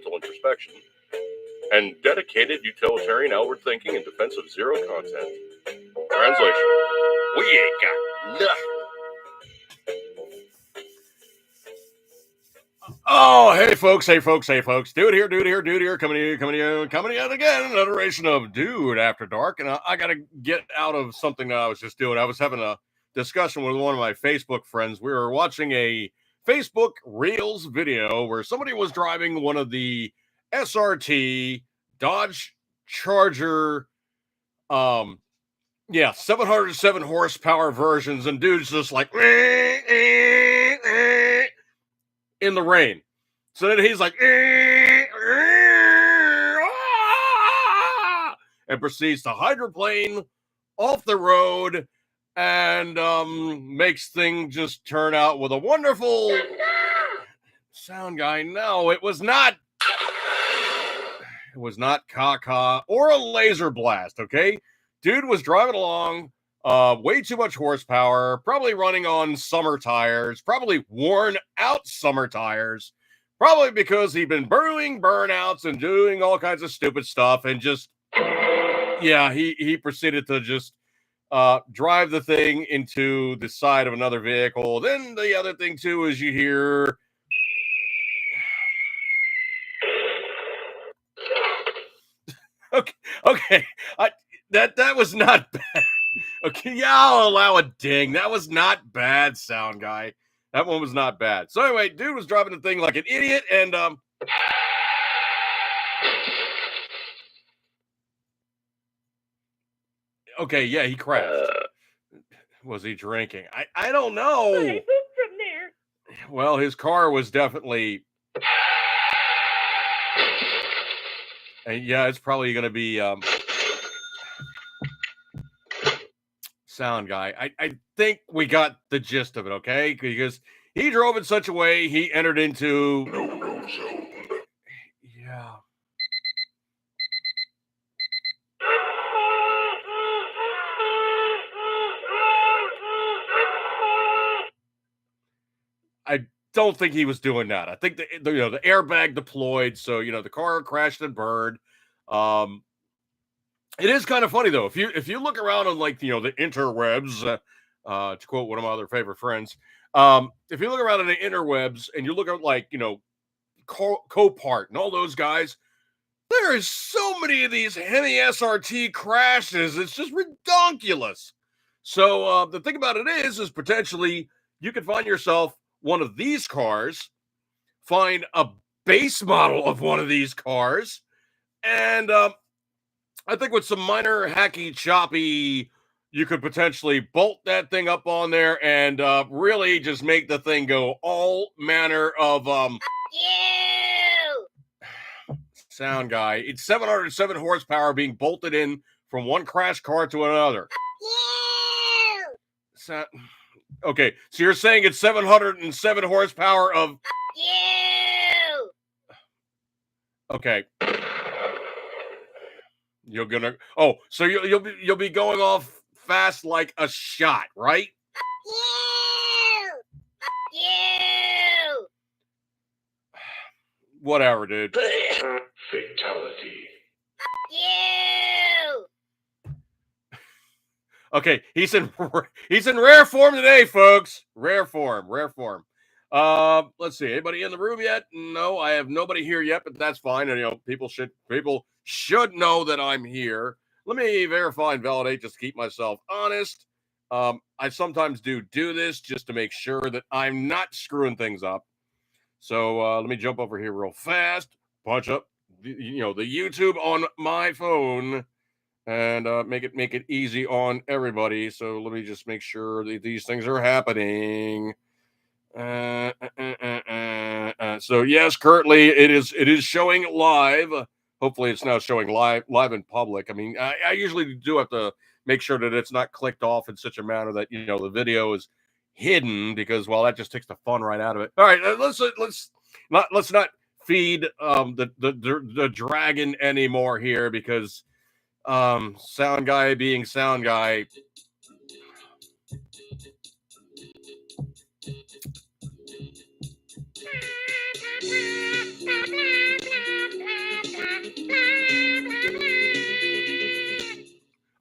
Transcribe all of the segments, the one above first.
mental introspection, and dedicated utilitarian outward thinking in defense of zero content. Translation: we ain't got nothing. Oh, hey folks, dude here, coming to you again, another iteration of Dude After Dark, and I gotta get out of something that I was just doing. I was having a discussion with one of my Facebook friends. We were watching a Facebook Reels video where somebody was driving one of the SRT Dodge Charger, 707 horsepower versions, and dude's just like in the rain. So then he's like, and proceeds to hydroplane off the road and makes things just turn out with a wonderful sound guy. No, it was not. It was not caca or a laser blast, okay? Dude was driving along, way too much horsepower, probably running on summer tires, probably worn out summer tires, probably because he'd been brewing burnouts and doing all kinds of stupid stuff, and just, he proceeded to just drive the thing into the side of another vehicle. Then the other thing, too, is you hear... Okay. That was not bad. Okay, yeah, I'll allow a ding. That was not bad, sound guy. That one was not bad. So anyway, dude was driving the thing like an idiot, and okay, yeah, he crashed. Was he drinking? I don't know. Hey, from there. Well, his car was definitely... And yeah, it's probably going to be sound guy. I think we got the gist of it, okay? Because he drove in such a way he entered into no zone. Yeah. I don't think he was doing that. I think the airbag deployed, so the car crashed and burned. It is kind of funny though. If you look around on the interwebs, to quote one of my other favorite friends, if you look around on the interwebs and you look at Copart and all those guys, there is so many of these Hemi SRT crashes. It's just ridiculous. So the thing about it is potentially you could find yourself one of these cars, find a base model of one of these cars, and I think with some minor hacky choppy, you could potentially bolt that thing up on there and really just make the thing go all manner of sound guy. It's 707 horsepower being bolted in from one crash car to another. Okay, so you're saying it's 707 horsepower of... Okay. You're gonna... Oh, so you'll be going off fast like a shot, right? Whatever, dude. Fatality. Okay, he's in rare form today, folks. Rare form. Let's see. Anybody in the room yet? No, I have nobody here yet, but that's fine. And people should know that I'm here. Let me verify and validate just to keep myself honest. I sometimes do this just to make sure that I'm not screwing things up. So let me jump over here real fast, punch up the YouTube on my phone, and make it easy on everybody. So let me just make sure that these things are happening. So yes, currently it is showing live. Hopefully it's now showing live in public. I mean, I usually do have to make sure that it's not clicked off in such a manner that the video is hidden, because that just takes the fun right out of it. All right, let's not feed the dragon anymore here, because sound guy being sound guy.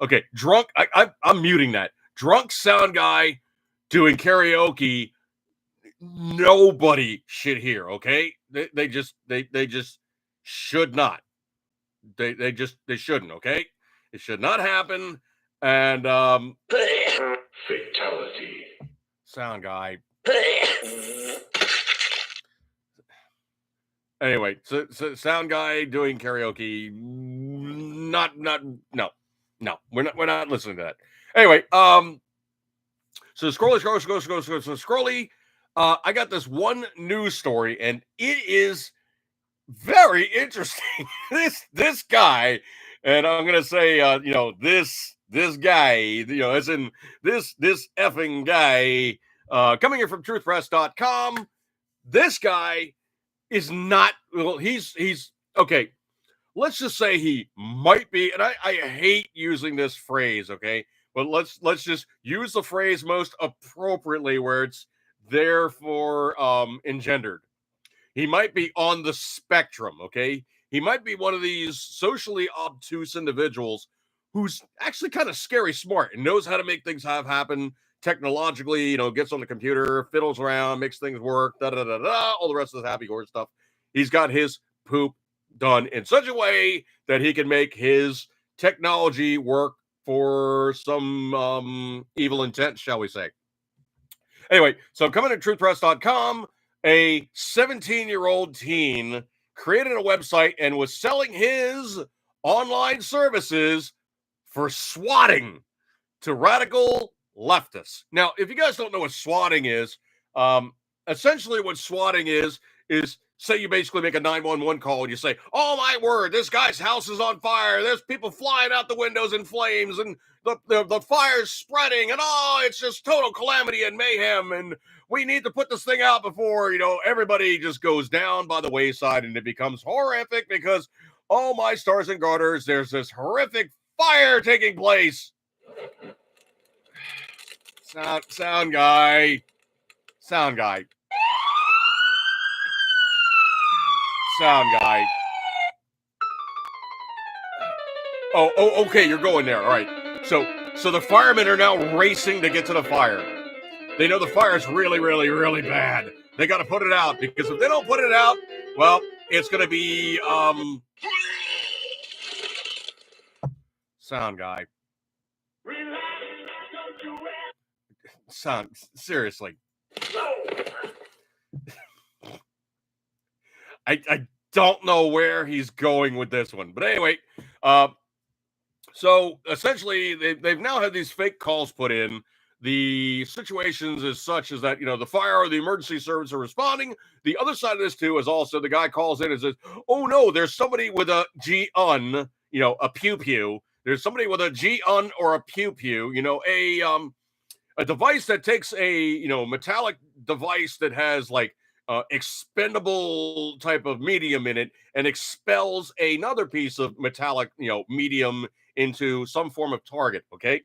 Okay, drunk. I'm muting that. Drunk sound guy doing karaoke. Nobody should hear. Okay, they just should not. They shouldn't. Okay, it should not happen. And Fatality. sound guy. Anyway, so sound guy doing karaoke. Not no. We're not listening to that. Anyway, so Scrolly. I got this one news story, and it is very interesting. this guy, and I'm gonna say, this guy, as in this effing guy, coming here from TruthPress.com. This guy is not. Well, he's okay. Let's just say he might be, and I hate using this phrase, okay? But let's just use the phrase most appropriately where it's therefore engendered. He might be on the spectrum, okay? He might be one of these socially obtuse individuals who's actually kind of scary smart and knows how to make things happen technologically, gets on the computer, fiddles around, makes things work, all the rest of the happy horse stuff. He's got his poop done in such a way that he can make his technology work for some evil intent, shall we say. Anyway, so coming to truthpress.com, a 17-year-old teen created a website and was selling his online services for swatting to radical leftists. Now, if you guys don't know what swatting is, essentially what swatting is say you basically make a 911 call and you say, oh my word, this guy's house is on fire. There's people flying out the windows in flames and the fire's spreading and it's just total calamity and mayhem. And we need to put this thing out before, everybody just goes down by the wayside and it becomes horrific because, oh my stars and garters, there's this horrific fire taking place. Sound guy. Sound guy. Oh, okay, you're going there. All right. So the firemen are now racing to get to the fire. They know the fire is really, really, really bad. They got to put it out because if they don't put it out, well, it's going to be sound guy. Sound seriously. I don't know where he's going with this one, but anyway, so essentially they've now had these fake calls put in. The situations is such as that, the fire or the emergency service are responding. The other side of this too is also the guy calls in and says, oh no, there's somebody with a G-un, a pew-pew. There's somebody with a G-un or a pew-pew, a device that takes a, metallic device that has like expendable type of medium in it and expels another piece of metallic, medium into some form of target. Okay.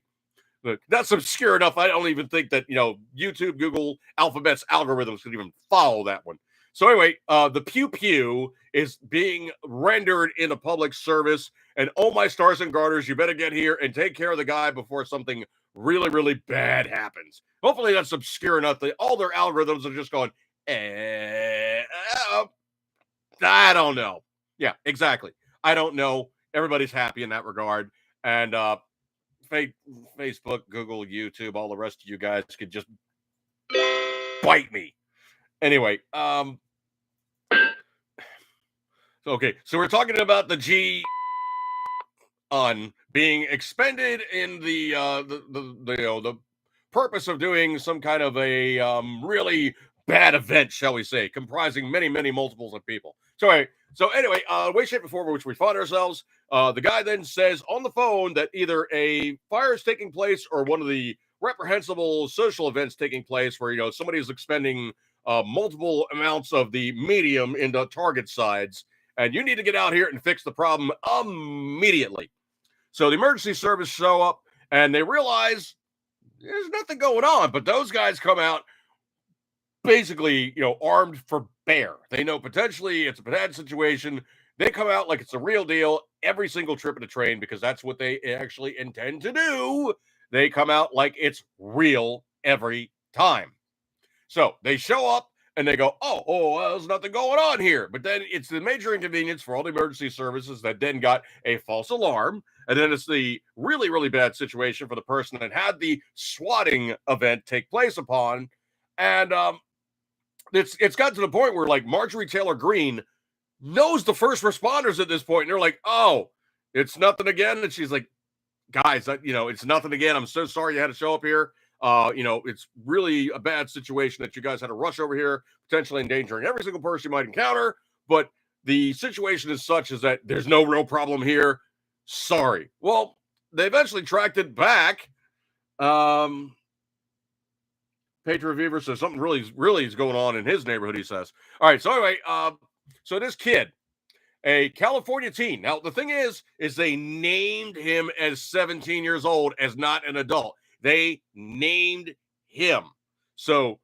Look, that's obscure enough. I don't even think that, YouTube, Google, Alphabet's algorithms could even follow that one. So anyway, the pew-pew is being rendered in a public service. And oh my stars and garters, you better get here and take care of the guy before something really, really bad happens. Hopefully that's obscure enough that all their algorithms are just going, I don't know. Yeah, exactly. I don't know. Everybody's happy in that regard. And Facebook, Google, YouTube, all the rest of you guys could just bite me. Anyway, okay, so we're talking about the G-un being expended in the purpose of doing some kind of a really bad event, shall we say, comprising many, many multiples of people. So anyway, way, shape, and form which we find ourselves, the guy then says on the phone that either a fire is taking place or one of the reprehensible social events taking place where, somebody is expending multiple amounts of the medium into target sides, and you need to get out here and fix the problem immediately. So the emergency service show up and they realize there's nothing going on, but those guys come out basically, armed for bear. They know potentially it's a bad situation. They come out like it's a real deal every single trip of the train because that's what they actually intend to do. They come out like it's real every time. So they show up and they go, well, there's nothing going on here. But then it's the major inconvenience for all the emergency services that then got a false alarm. And then it's the really, really bad situation for the person that had the swatting event take place upon. And it's got to the point where like Marjorie Taylor Greene knows the first responders at this point, and they're like, "Oh, it's nothing again." And she's like, "Guys, it's nothing again. I'm so sorry you had to show up here. It's really a bad situation that you guys had to rush over here, potentially endangering every single person you might encounter. But the situation is such as that there's no real problem here. Sorry." Well, they eventually tracked it back. Pedro Viver says something really is going on in his neighborhood, he says. All right, so anyway, so this kid, a California teen. Now, the thing is they named him as 17 years old as not an adult. They named him. So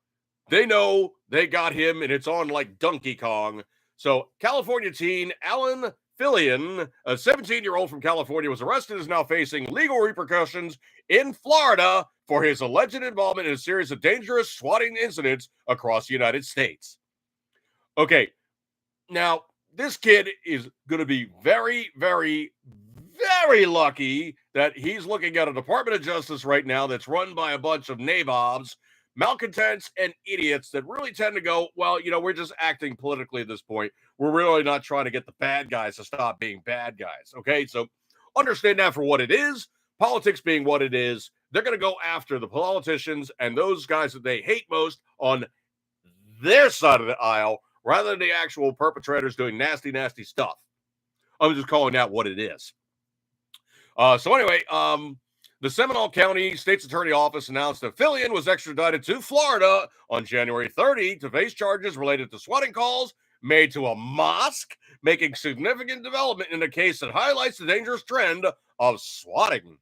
they know they got him, and it's on like Donkey Kong. So California teen Alan Fillion, a 17-year-old from California, was arrested and is now facing legal repercussions in Florida for his alleged involvement in a series of dangerous swatting incidents across the United States. Okay, now this kid is going to be very, very, very lucky that he's looking at a Department of Justice right now that's run by a bunch of nabobs, malcontents, and idiots that really tend to go, well, we're just acting politically at this point. We're really not trying to get the bad guys to stop being bad guys, okay? So understand that for what it is. Politics being what it is, they're going to go after the politicians and those guys that they hate most on their side of the aisle rather than the actual perpetrators doing nasty, nasty stuff. I'm just calling that what it is. So anyway, the Seminole County State's Attorney Office announced that Fillion was extradited to Florida on January 30 to face charges related to swatting calls made to a mosque, making significant development in a case that highlights the dangerous trend of swatting.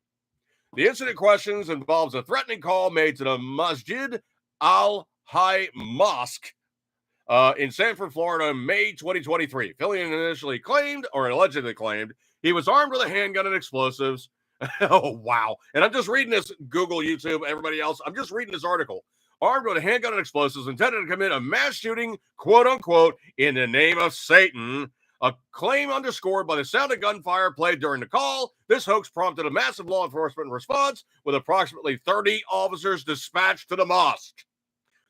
The incident questions involves a threatening call made to the Masjid Al-Hay Mosque in Sanford, Florida, in May 2023. Fillion initially claimed, or allegedly claimed, he was armed with a handgun and explosives. Oh, wow. And I'm just reading this, Google, YouTube, everybody else. I'm just reading this article. Armed with a handgun and explosives, intended to commit a mass shooting, quote unquote, in the name of Satan. A claim underscored by the sound of gunfire played during the call. This hoax prompted a massive law enforcement response with approximately 30 officers dispatched to the mosque.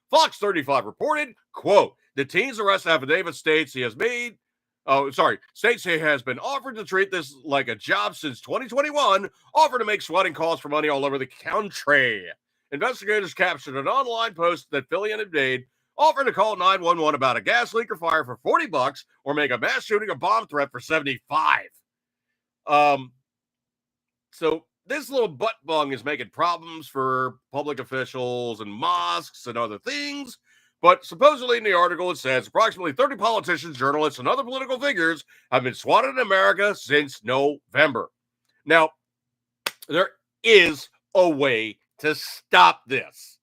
Fox 35 reported, quote, the teen's arrest affidavit states he has been offered to treat this like a job since 2021, offered to make swatting calls for money all over the country. Investigators captured an online post that Fillion had made, offering to call 911 about a gas leak or fire for $40 or make a mass shooting or bomb threat for $75. So this little butt bung is making problems for public officials and mosques and other things. But supposedly in the article, it says approximately 30 politicians, journalists, and other political figures have been swatted in America since November. Now, there is a way to stop this.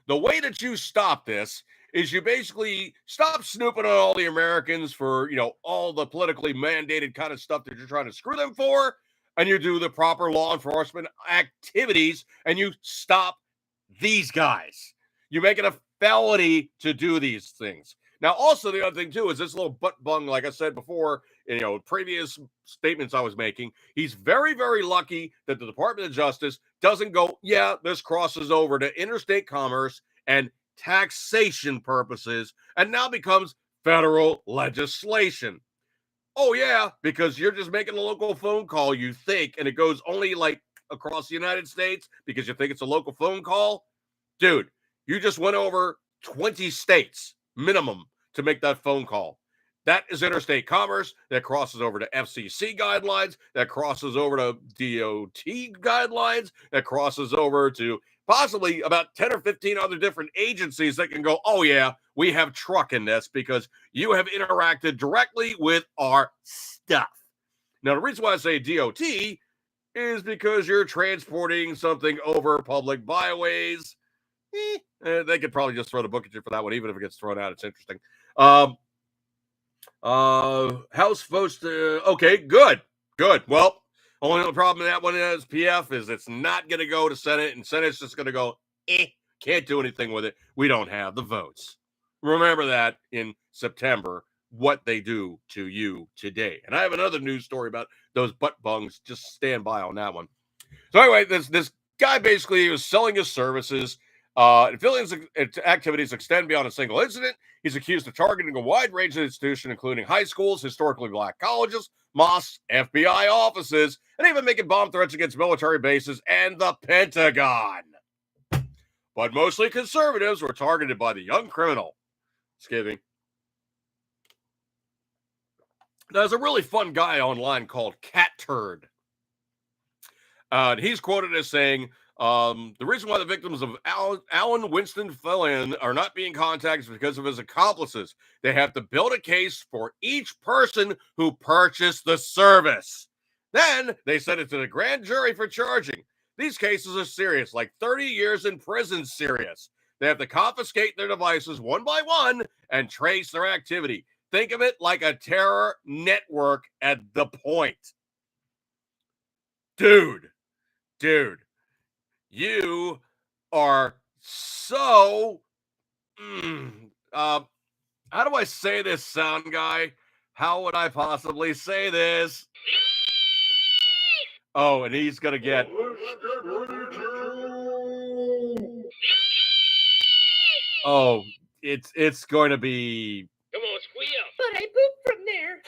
The way that you stop this is you basically stop snooping on all the Americans for, all the politically mandated kind of stuff that you're trying to screw them for, and you do the proper law enforcement activities, and you stop these guys. You make it a felony to do these things. Now, also, the other thing, too, is this little butt bung, like I said before, previous statements I was making, he's very, very lucky that the Department of Justice doesn't go, yeah, this crosses over to interstate commerce and taxation purposes and now becomes federal legislation. Oh, yeah, because you're just making a local phone call, you think, and it goes only like across the United States because you think it's a local phone call. Dude, you just went over 20 states minimum to make that phone call. That is interstate commerce. That crosses over to FCC guidelines. That crosses over to DOT guidelines. That crosses over to possibly about 10 or 15 other different agencies that can go, oh, yeah, we have truck in this because you have interacted directly with our stuff. Now, the reason why I say DOT is because you're transporting something over public byways. They could probably just throw the book at you for that one, even if it gets thrown out. It's interesting. House votes to, okay, good. Well, only problem with that one is PF is it's not going to go to Senate, and Senate's just going to go, can't do anything with it. We don't have the votes. Remember that in September, what they do to you today. And I have another news story about those butt bungs. Just stand by on that one. So anyway, this guy basically was selling his services. Affiliates activities extend beyond a single incident. He's accused of targeting a wide range of institutions, including high schools, historically black colleges, mosques, FBI offices, and even making bomb threats against military bases and the Pentagon. But mostly conservatives were targeted by the young criminal. Skipping. There's a really fun guy online called Cat Turd. He's quoted as saying, the reason why the victims of Alan Winston Flynn are not being contacted is because of his accomplices. They have to build a case for each person who purchased the service. Then they send it to the grand jury for charging. These cases are serious, like 30 years in prison serious. They have to confiscate their devices one by one and trace their activity. Think of it like a terror network at the point. Dude, you are so, how do I say this, sound guy? How would I possibly say this? Oh, and he's going to get... Oh, it's going to be... Come on, squeal. But I pooped from there.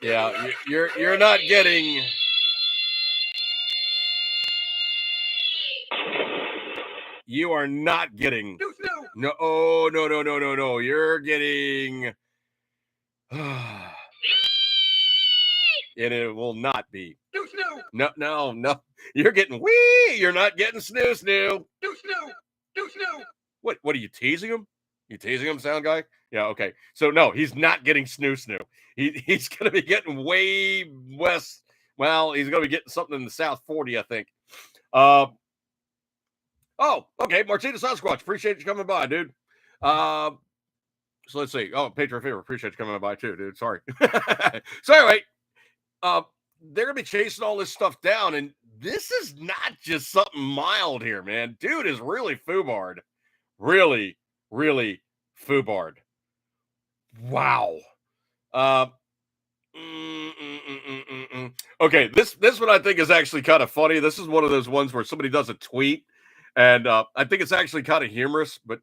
Yeah, you're not getting... You are not getting... No. You're getting... And it will not be. No. You're getting wee. You're not getting snoo. What are you teasing him? You teasing him, sound guy? Yeah, okay. So no, he's not getting snoo. He's going to be getting way west. Well, he's going to be getting something in the South 40, I think. Oh, okay. Martina Sasquatch, appreciate you coming by, dude. So let's see. Oh, Patriot Fever, appreciate you coming by too, dude. Sorry. So anyway, they're going to be chasing all this stuff down, and this is not just something mild here, man. Dude is really foobarred. Really foobarred. Wow. Okay, this one I think is actually kind of funny. This is one of those ones where somebody does a tweet, and I think it's actually kind of humorous, but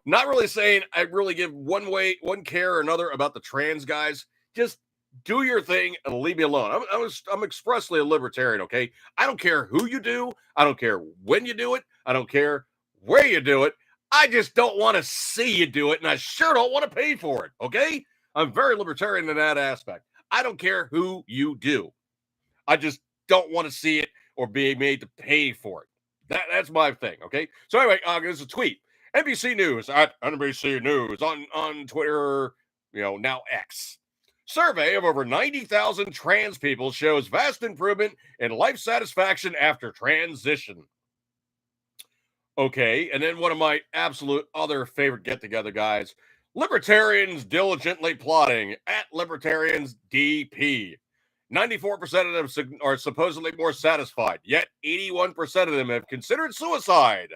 not really saying I really give one care or another about the trans guys. Just do your thing and leave me alone. I'm expressly a libertarian, okay? I don't care who you do. I don't care when you do it. I don't care where you do it. I just don't want to see you do it, and I sure don't want to pay for it, okay? I'm very libertarian in that aspect. I don't care who you do. I just don't want to see it or be made to pay for it. That's my thing, okay? So anyway, there's a tweet. NBC News at NBC News on Twitter, now X. Survey of over 90,000 trans people shows vast improvement in life satisfaction after transition. Okay, and then one of my absolute other favorite get-together guys, libertarians diligently plotting at libertarians DP. 94% of them are supposedly more satisfied, yet 81% of them have considered suicide.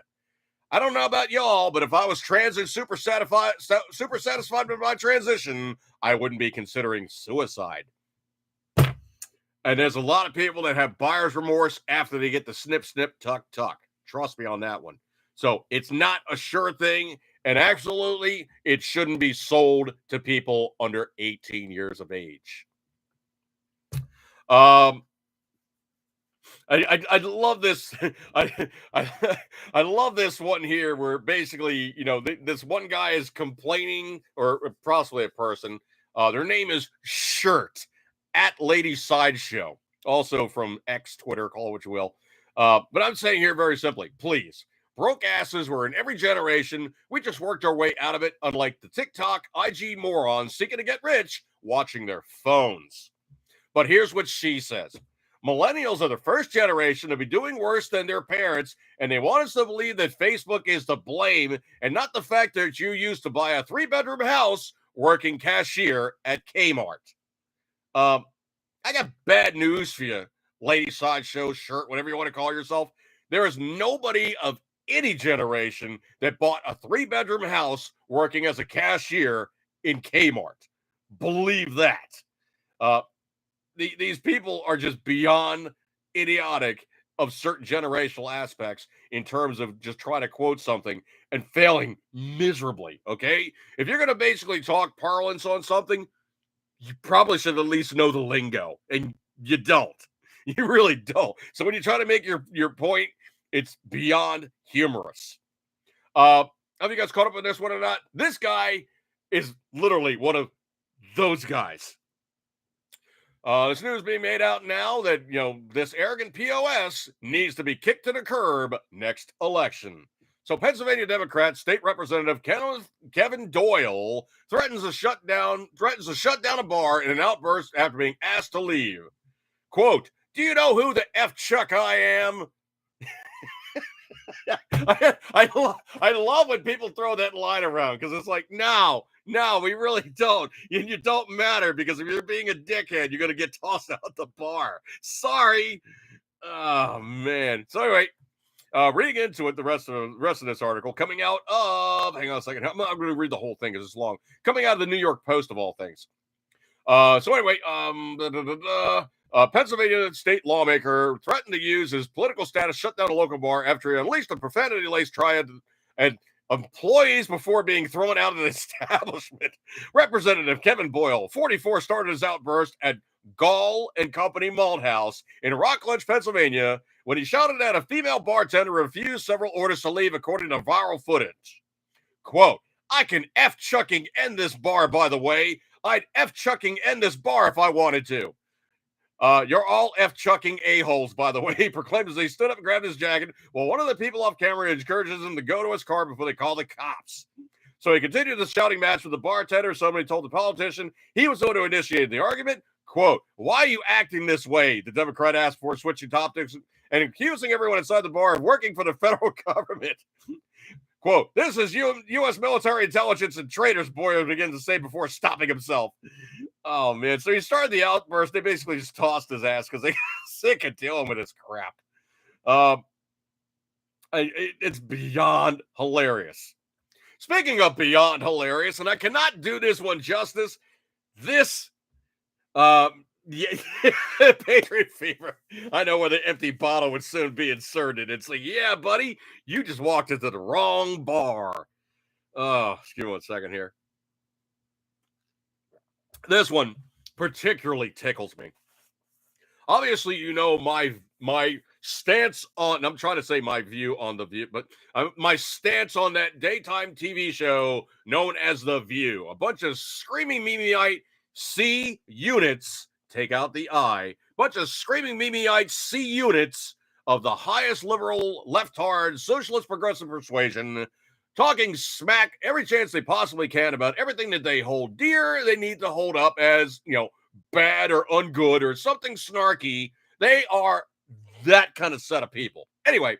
I don't know about y'all, but if I was trans and super satisfied with my transition, I wouldn't be considering suicide. And there's a lot of people that have buyer's remorse after they get the snip, tuck. Trust me on that one. So it's not a sure thing, and absolutely it shouldn't be sold to people under 18 years of age. I love this. I love this one here where basically, this one guy is complaining, or possibly a person. Their name is Shirt at Lady Sideshow, also from X Twitter, call it what you will. But I'm saying here very simply, please, broke asses were in every generation. We just worked our way out of it, unlike the TikTok IG morons seeking to get rich watching their phones. But here's what she says. Millennials are the first generation to be doing worse than their parents, and they want us to believe that Facebook is to blame and not the fact that you used to buy a 3-bedroom house working cashier at Kmart. I got bad news for you, lady sideshow shirt, whatever you want to call yourself. There is nobody of any generation that bought a 3-bedroom house working as a cashier in Kmart. Believe that. These people are just beyond idiotic of certain generational aspects in terms of just trying to quote something and failing miserably. Okay. If you're going to basically talk parlance on something, you probably should at least know the lingo, and you don't. You really don't. So when you try to make your point, it's beyond humorous. Have you guys caught up with this one or not? This guy is literally one of those guys. This news being made out now that, this arrogant POS needs to be kicked to the curb next election. So Pennsylvania Democrat State Representative Kevin Doyle threatens to shut down a bar in an outburst after being asked to leave. Quote, "Do you know who the F Chuck I am?" I love when people throw that line around because it's like, no, we really don't. You don't matter because if you're being a dickhead, you're going to get tossed out the bar. Sorry. Oh, man. So anyway, reading into it, the rest of this article coming out of, hang on a second. I'm going to read the whole thing because it's long. Coming out of the New York Post of all things. So anyway, Pennsylvania state lawmaker threatened to use his political status shut down a local bar after he unleashed a profanity-laced triad and employees before being thrown out of the establishment. Representative Kevin Boyle, 44, started his outburst at Gall and Company Malt House in Rockledge, Pennsylvania, when he shouted at a female bartender who refused several orders to leave, according to viral footage. Quote, "I can F-chucking end this bar, by the way. I'd F-chucking end this bar if I wanted to. You're all F-chucking a-holes, by the way," he proclaimed as he stood up and grabbed his jacket. Well, one of the people off camera encourages him to go to his car before they call the cops. So he continued the shouting match with the bartender. Somebody told the politician he was the one who initiated the argument. Quote, "Why are you acting this way?" the Democrat asked for, switching topics and accusing everyone inside the bar of working for the federal government. Quote, "This is U.S. military intelligence and traitors," Boyle begins to say before stopping himself. Oh, man. So he started the outburst. They basically just tossed his ass because they got sick of dealing with this crap. It's beyond hilarious. Speaking of beyond hilarious, and I cannot do this one justice, this Patriot Fever. I know where the empty bottle would soon be inserted. It's like, yeah, buddy, you just walked into the wrong bar. Oh, excuse me one second here. This one particularly tickles me. Obviously, my stance on, I'm trying to say my view on The View, but my stance on that daytime TV show known as The View. A bunch of screaming Mimiite C units, take out the I, bunch of screaming Mimiite C units of the highest liberal, left-hard, socialist, progressive persuasion, talking smack every chance they possibly can about everything that they hold dear, they need to hold up as, bad or ungood or something snarky. They are that kind of set of people. Anyway,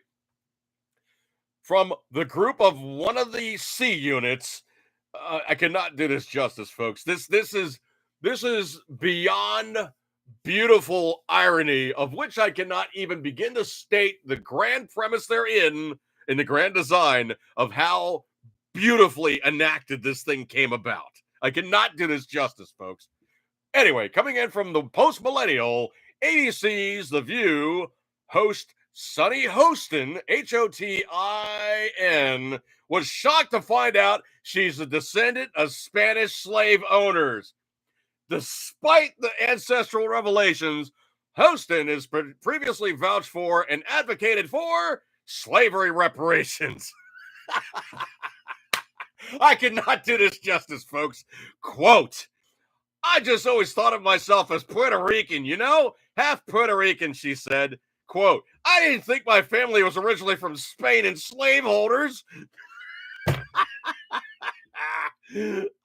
from the group of one of the C units, I cannot do this justice, folks. This is beyond beautiful irony, of which I cannot even begin to state the grand premise they're in the grand design of how beautifully enacted this thing came about. I cannot do this justice, folks. Anyway, coming in from the post-millennial, ABC's The View, host Sunny Hostin, Hotin, was shocked to find out she's a descendant of Spanish slave owners. Despite the ancestral revelations, Hostin is previously vouched for and advocated for slavery reparations. I cannot do this justice, folks. Quote, "I just always thought of myself as Puerto Rican, half Puerto Rican," she said. Quote, "I didn't think my family was originally from Spain and slaveholders."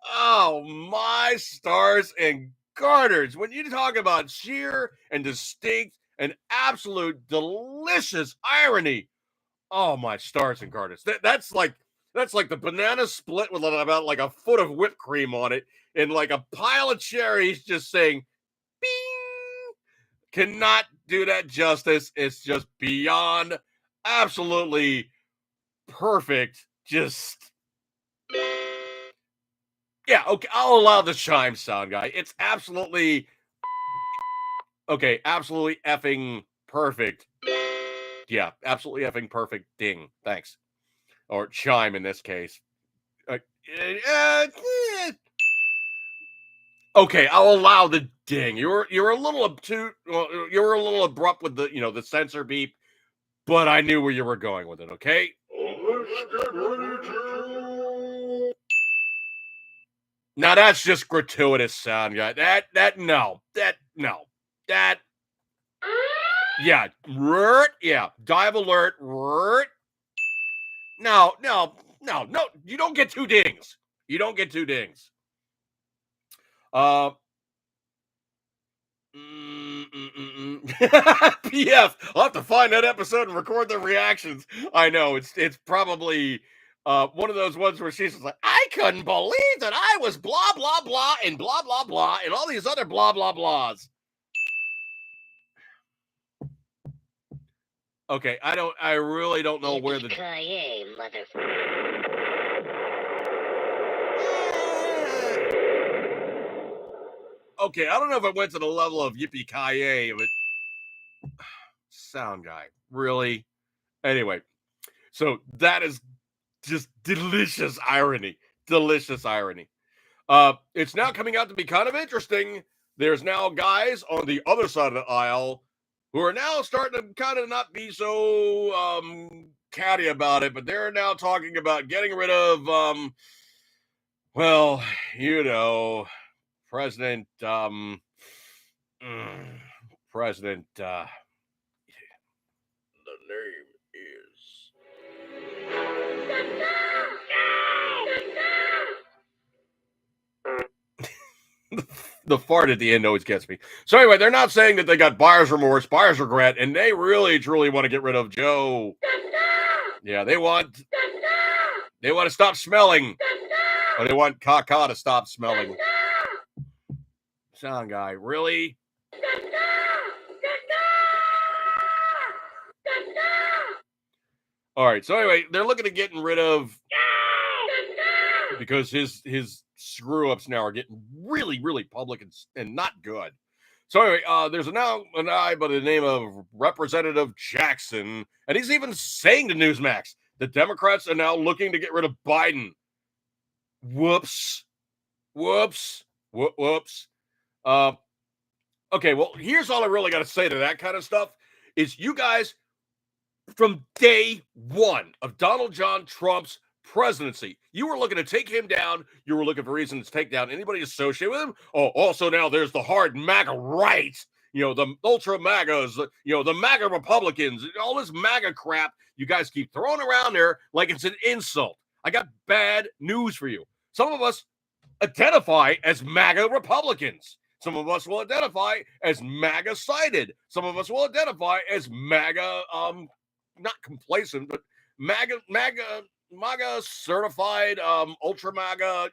Oh, my stars and garters. When you talk about sheer and distinct an absolute delicious irony. Oh my stars and garters! That's like the banana split with about like a foot of whipped cream on it, and like a pile of cherries, just saying, "Bing." Cannot do that justice. It's just beyond absolutely perfect. Just yeah, okay. I'll allow the chime sound guy. It's absolutely okay, absolutely effing perfect. Yeah, absolutely effing perfect ding. Thanks. Or chime in this case. Uh, Okay, I'll allow the ding. You're a little obtuse. Well, you were a little abrupt with the sensor beep, but I knew where you were going with it. Okay. Now that's just gratuitous sound, guy. No. Yeah, yeah. Dive alert. No. You don't get 2 dings. You don't get 2 dings. PF. I'll have to find that episode and record the reactions. I know it's probably one of those ones where she's like, I couldn't believe that I was blah blah blah and blah blah blah and all these other blah blah blahs. Okay, I really don't know where the Okay, I don't know if I went to the level of yippee-ki-yay, but sound guy, really? Anyway, so that is just delicious irony. Delicious irony. It's now coming out to be kind of interesting. There's now guys on the other side of the aisle who are now starting to kind of not be so catty about it, but they're now talking about getting rid of, well, President, President, the name is. The fart at the end always gets me. So anyway, they're not saying that they got buyer's remorse, buyer's regret, and they really truly want to get rid of Joe. Yeah, they want to stop smelling. Or they want Kaka to stop smelling. Sound guy, really? All right. So anyway, they're looking at getting rid of because his screw ups now are getting really, really public and not good. So anyway, there's now a guy by the name of Representative Jackson, and he's even saying to Newsmax the Democrats are now looking to get rid of Biden. Whoops. Okay, well, here's all I really got to say to that kind of stuff is you guys, from day one of Donald John Trump's presidency, you were looking to take him down. You were looking for reasons to take down anybody associated with him. Oh, also now there's the hard MAGA right. The ultra MAGAs, the MAGA Republicans, all this MAGA crap you guys keep throwing around there like it's an insult. I got bad news for you. Some of us identify as MAGA Republicans. Some of us will identify as MAGA sided. Some of us will identify as MAGA, not complacent, but MAGA certified, ultra MAGA.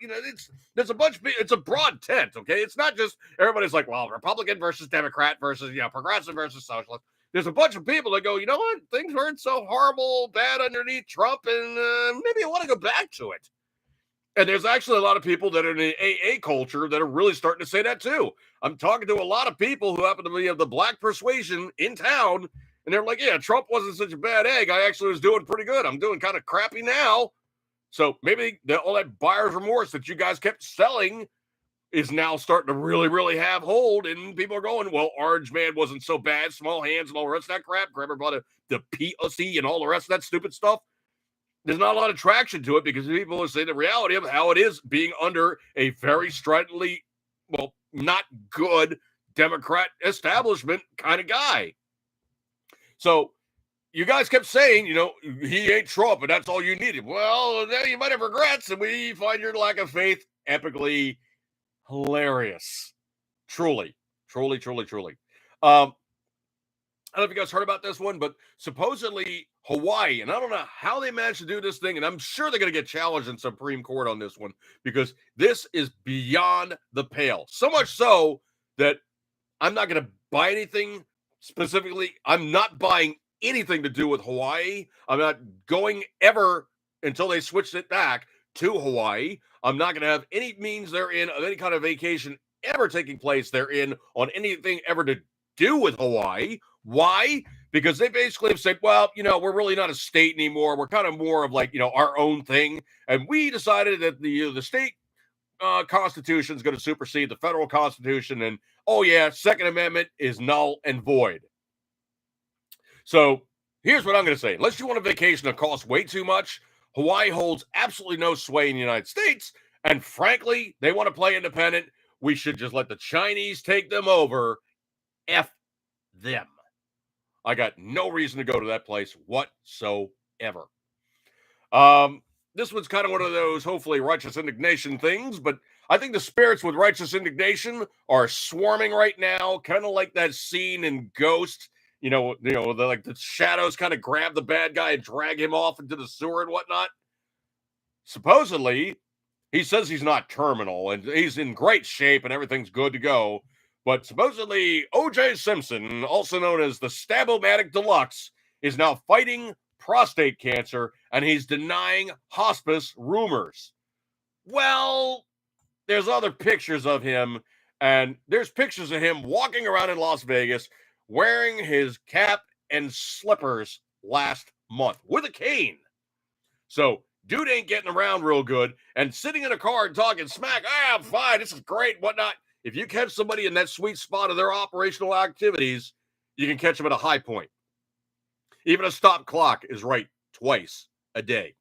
There's a bunch of people. It's a broad tent, okay? It's not just everybody's like, well, Republican versus Democrat versus, progressive versus socialist. There's a bunch of people that go, you know what? Things weren't so horrible, bad underneath Trump, and maybe I want to go back to it. And there's actually a lot of people that are in the AA culture that are really starting to say that too. I'm talking to a lot of people who happen to be of the black persuasion in town, and they're like, yeah, Trump wasn't such a bad egg. I actually was doing pretty good. I'm doing kind of crappy now. So maybe all that buyer's remorse that you guys kept selling is now starting to really, really have hold, and people are going, well, Orange Man wasn't so bad, small hands and all the rest of that crap, grab about the POC and all the rest of that stupid stuff. There's not a lot of traction to it because people are saying the reality of how it is being under a very stridently, well, not good Democrat establishment kind of guy. So you guys kept saying, he ain't Trump and that's all you needed. Well, now you might have regrets, and we find your lack of faith epically hilarious. Truly. I don't know if you guys heard about this one, but supposedly Hawaii, and I don't know how they managed to do this thing, and I'm sure they're going to get challenged in Supreme Court on this one because this is beyond the pale. So much so that I'm not going to buy anything specifically. I'm not buying anything to do with Hawaii. I'm not going ever until they switched it back to Hawaii. I'm not going to have any means therein of any kind of vacation ever taking place therein on anything ever to do with Hawaii. Why? Because they basically have said, well, we're really not a state anymore. We're kind of more of like, our own thing. And we decided that the state Constitution is going to supersede the federal Constitution. And, oh, yeah, Second Amendment is null and void. So here's what I'm going to say. Unless you want a vacation that costs way too much, Hawaii holds absolutely no sway in the United States. And frankly, they want to play independent. We should just let the Chinese take them over. F them. I got no reason to go to that place whatsoever. This one's kind of one of those hopefully righteous indignation things, but I think the spirits with righteous indignation are swarming right now, kind of like that scene in Ghost. The shadows kind of grab the bad guy and drag him off into the sewer and whatnot. Supposedly, he says he's not terminal and he's in great shape and everything's good to go. But supposedly, O.J. Simpson, also known as the Stab-O-Matic Deluxe, is now fighting prostate cancer and he's denying hospice rumors. Well, there's other pictures of him, and there's pictures of him walking around in Las Vegas wearing his cap and slippers last month with a cane. So, dude ain't getting around real good and sitting in a car and talking smack. I'm fine. This is great. Whatnot. If you catch somebody in that sweet spot of their operational activities, you can catch them at a high point. Even a stop clock is right twice a day.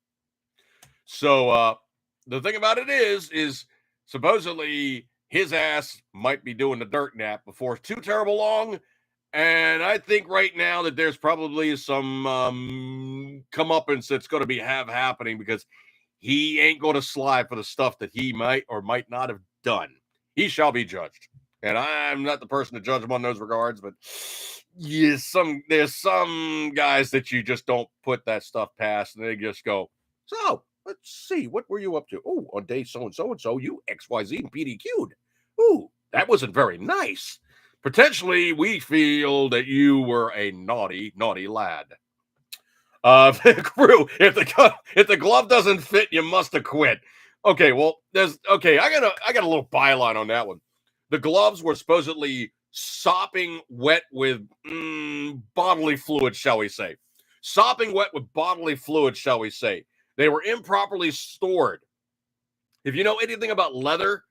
So the thing about it is supposedly his ass might be doing the dirt nap before it's too terrible long. And I think right now that there's probably some comeuppance that's going to be happening because he ain't going to slide for the stuff that he might or might not have done. He shall be judged. And I'm not the person to judge him on those regards, but there's some guys that you just don't put that stuff past and they just go, so let's see, what were you up to? Oh, on day so-and-so, you XYZ and PDQ'd. Ooh, that wasn't very nice. Potentially, we feel that you were a naughty, naughty lad. Crew, if the glove doesn't fit, you must have quit. Okay, well, I got a little byline on that one. The gloves were supposedly sopping wet with bodily fluid, shall we say. Sopping wet with bodily fluid, shall we say. They were improperly stored. If you know anything about leather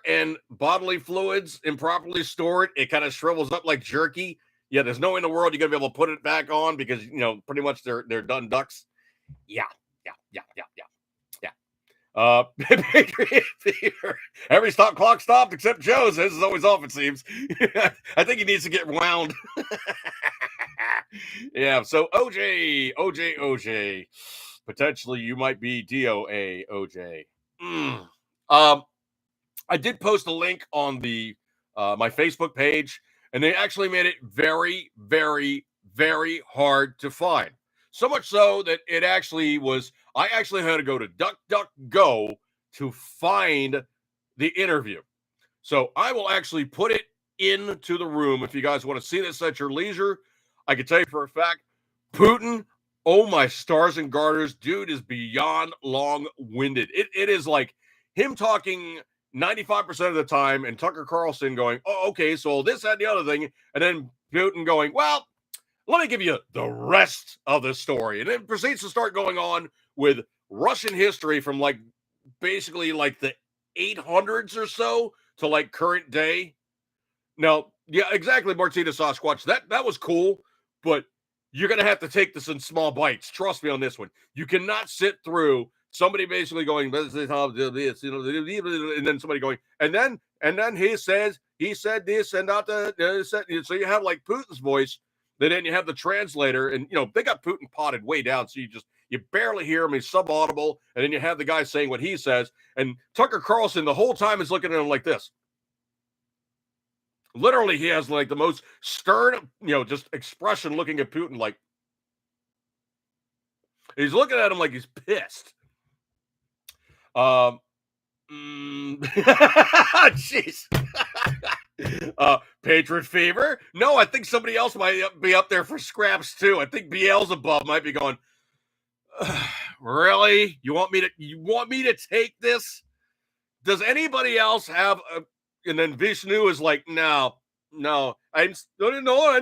and bodily fluids improperly stored, it kind of shrivels up like jerky. Yeah, there's no way in the world you're going to be able to put it back on because, pretty much they're done ducks. Yeah. Patriot Fever. Every stop clock stopped except Joe's. This is always off, it seems. I think he needs to get wound. Yeah, so OJ. Potentially you might be DOA, OJ. I did post a link on the my Facebook page, and they actually made it very, very, very hard to find. So much so that I actually had to go to DuckDuckGo to find the interview. So I will actually put it into the room if you guys want to see this at your leisure. I can tell you for a fact, Putin, oh my stars and garters, dude is beyond long-winded. It is like him talking 95% of the time and Tucker Carlson going, oh, okay, so this, that, and the other thing. And then Putin going, well, let me give you the rest of the story. And then proceeds to start going on with Russian history from basically the 800s or so to current day. Now, yeah, exactly, Martina Sasquatch. That was cool, but you're going to have to take this in small bites. Trust me on this one. You cannot sit through somebody basically going, this, and then somebody going, and then he said this and that. So you have Putin's voice. Then you have the translator, and they got Putin potted way down, so you barely hear him. He's subaudible, and then you have the guy saying what he says, and Tucker Carlson the whole time is looking at him like this. Literally, he has like the most stern, just expression looking at Putin like he's looking at him like he's pissed. Jeez. Patriot Fever? No, I think somebody else might be up there for scraps too. I think Beelzebub might be going, really? You want me to take this? Does anybody else have and then Vishnu is like, no, I'm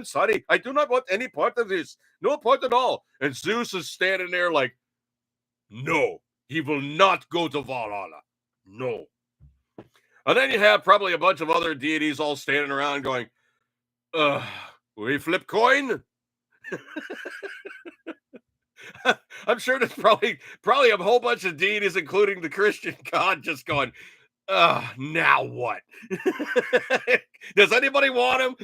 sorry. I do not want any part of this. No part at all. And Zeus is standing there like, no, he will not go to Valhalla. No. And then you have probably a bunch of other deities all standing around going, we flip coin? I'm sure there's probably a whole bunch of deities, including the Christian God, just going, now what? Does anybody want him?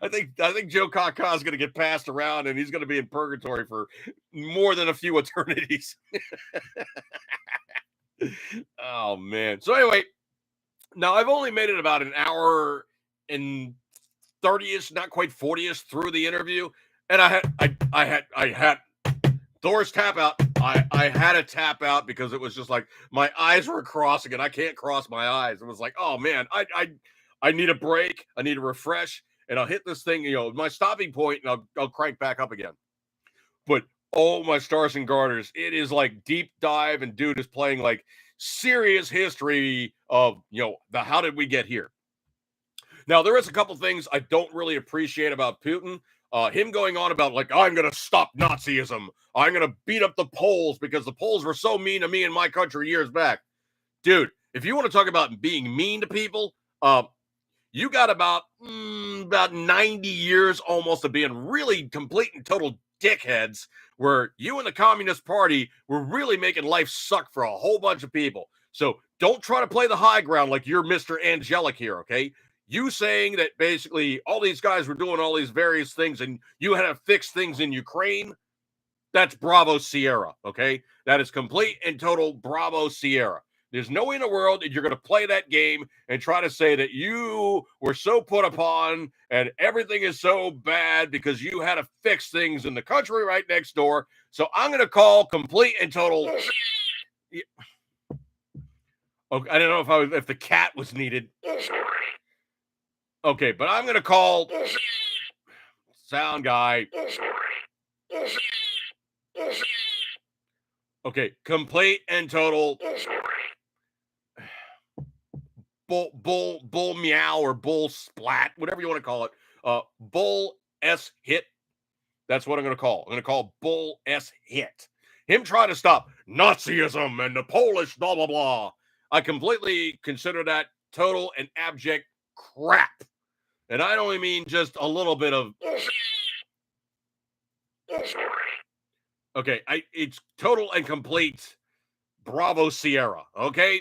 I think Joe Kaka is going to get passed around, and he's going to be in purgatory for more than a few eternities. Oh man! So anyway, now I've only made it about an hour and 30ish, not quite 40ish through the interview, and I had Thor's tap out. I had a tap out because it was just like my eyes were crossing and I can't cross my eyes. It was like, oh man, I need a break. I need a refresh, and I'll hit this thing, my stopping point, and I'll crank back up again. But oh my stars and garters, it is like deep dive, and dude is playing like serious history of the how did we get here. Now there is a couple things I don't really appreciate about Putin. Him going on about like, I'm going to stop Nazism. I'm going to beat up the Poles because the Poles were so mean to me in my country years back. Dude, if you want to talk about being mean to people, you got about 90 years almost of being really complete and total dickheads where you and the Communist Party were really making life suck for a whole bunch of people. So don't try to play the high ground like you're Mr. Angelic here, okay? You saying that basically all these guys were doing all these various things and you had to fix things in Ukraine, that's Bravo Sierra, okay? That is complete and total Bravo Sierra. There's no way in the world that you're going to play that game and try to say that you were so put upon and everything is so bad because you had to fix things in the country right next door. So I'm going to call complete and total. Okay, I don't know if the cat was needed. Okay, but I'm going to call sound guy. Okay, complete and total bull meow or bull splat, whatever you want to call it. Bull S hit. That's what I'm going to call. I'm going to call bull S hit. Him trying to stop Nazism and the Polish blah, blah, blah. I completely consider that total and abject crap. And I don't mean just a little bit of. Okay, it's total and complete Bravo Sierra, okay?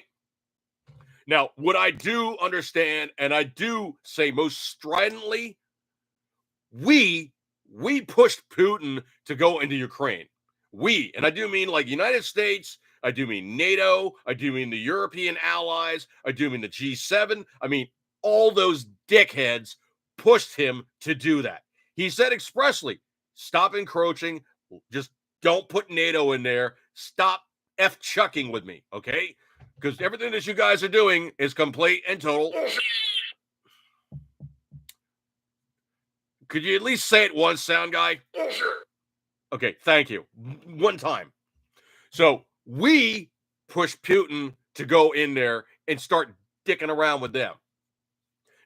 Now, what I do understand, and I do say most stridently, we pushed Putin to go into Ukraine. We, and I do mean like United States, I do mean NATO, I do mean the European allies, I do mean the G7, I mean all those dickheads pushed him to do that. He said expressly, stop encroaching, just don't put NATO in there, stop F-chucking with me, okay? Because everything that you guys are doing is complete and total. Could you at least say it once, sound guy? Okay, thank you. One time. So we push Putin to go in there and start dicking around with them.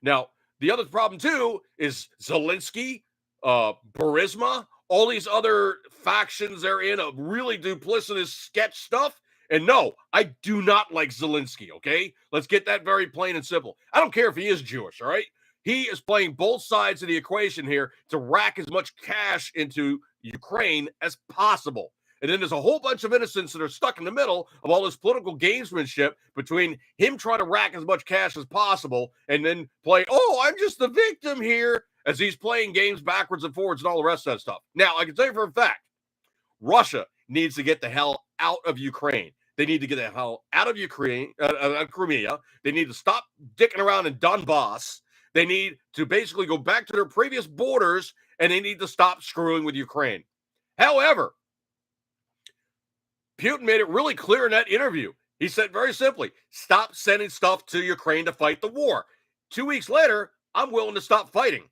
Now, the other problem, too, is Zelensky, Burisma, all these other factions they're in of really duplicitous sketch stuff. And no, I do not like Zelensky, okay? Let's get that very plain and simple. I don't care if he is Jewish, all right? He is playing both sides of the equation here to rack as much cash into Ukraine as possible. And then there's a whole bunch of innocents that are stuck in the middle of all this political gamesmanship between him trying to rack as much cash as possible and then play, oh, I'm just the victim here, as he's playing games backwards and forwards and all the rest of that stuff. Now, I can tell you for a fact, Russia needs to get the hell out of Ukraine. They need to get the hell out of Ukraine, Crimea. They need to stop dicking around in Donbass. They need to basically go back to their previous borders, and they need to stop screwing with Ukraine. However, Putin made it really clear in that interview. He said very simply, stop sending stuff to Ukraine to fight the war. 2 weeks later, I'm willing to stop fighting.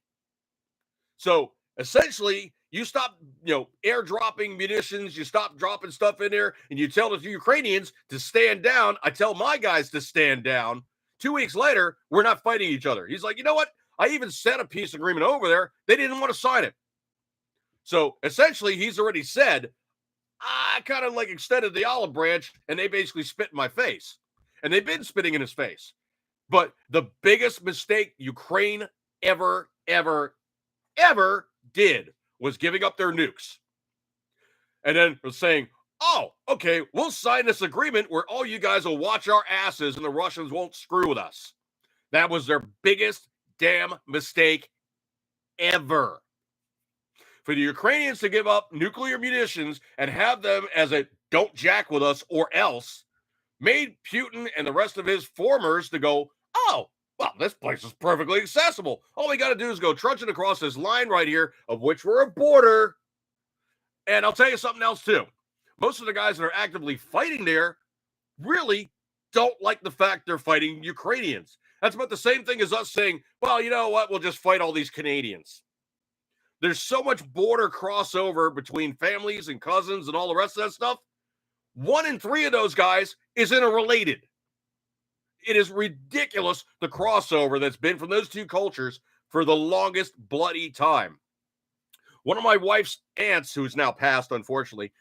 So essentially, you stop, airdropping munitions, you stop dropping stuff in there, and you tell the Ukrainians to stand down. I tell my guys to stand down. 2 weeks later, we're not fighting each other. He's like, you know what? I even sent a peace agreement over there. They didn't want to sign it. So essentially, he's already said, I kind of like extended the olive branch, and they basically spit in my face. And they've been spitting in his face. But the biggest mistake Ukraine ever did was giving up their nukes. And then was saying, oh, okay, we'll sign this agreement where all you guys will watch our asses and the Russians won't screw with us. That was their biggest damn mistake ever. For the Ukrainians to give up nuclear munitions and have them as a don't jack with us or else made Putin and the rest of his formers to go, oh, well, this place is perfectly accessible. All we got to do is go trudging across this line right here, of which we're a border. And I'll tell you something else, too. Most of the guys that are actively fighting there really don't like the fact they're fighting Ukrainians. That's about the same thing as us saying, well, you know what? We'll just fight all these Canadians. There's so much border crossover between families and cousins and all the rest of that stuff. 1 in 3 of those guys is interrelated. It is ridiculous, the crossover that's been from those two cultures for the longest bloody time. One of my wife's aunts, who's now passed, unfortunately,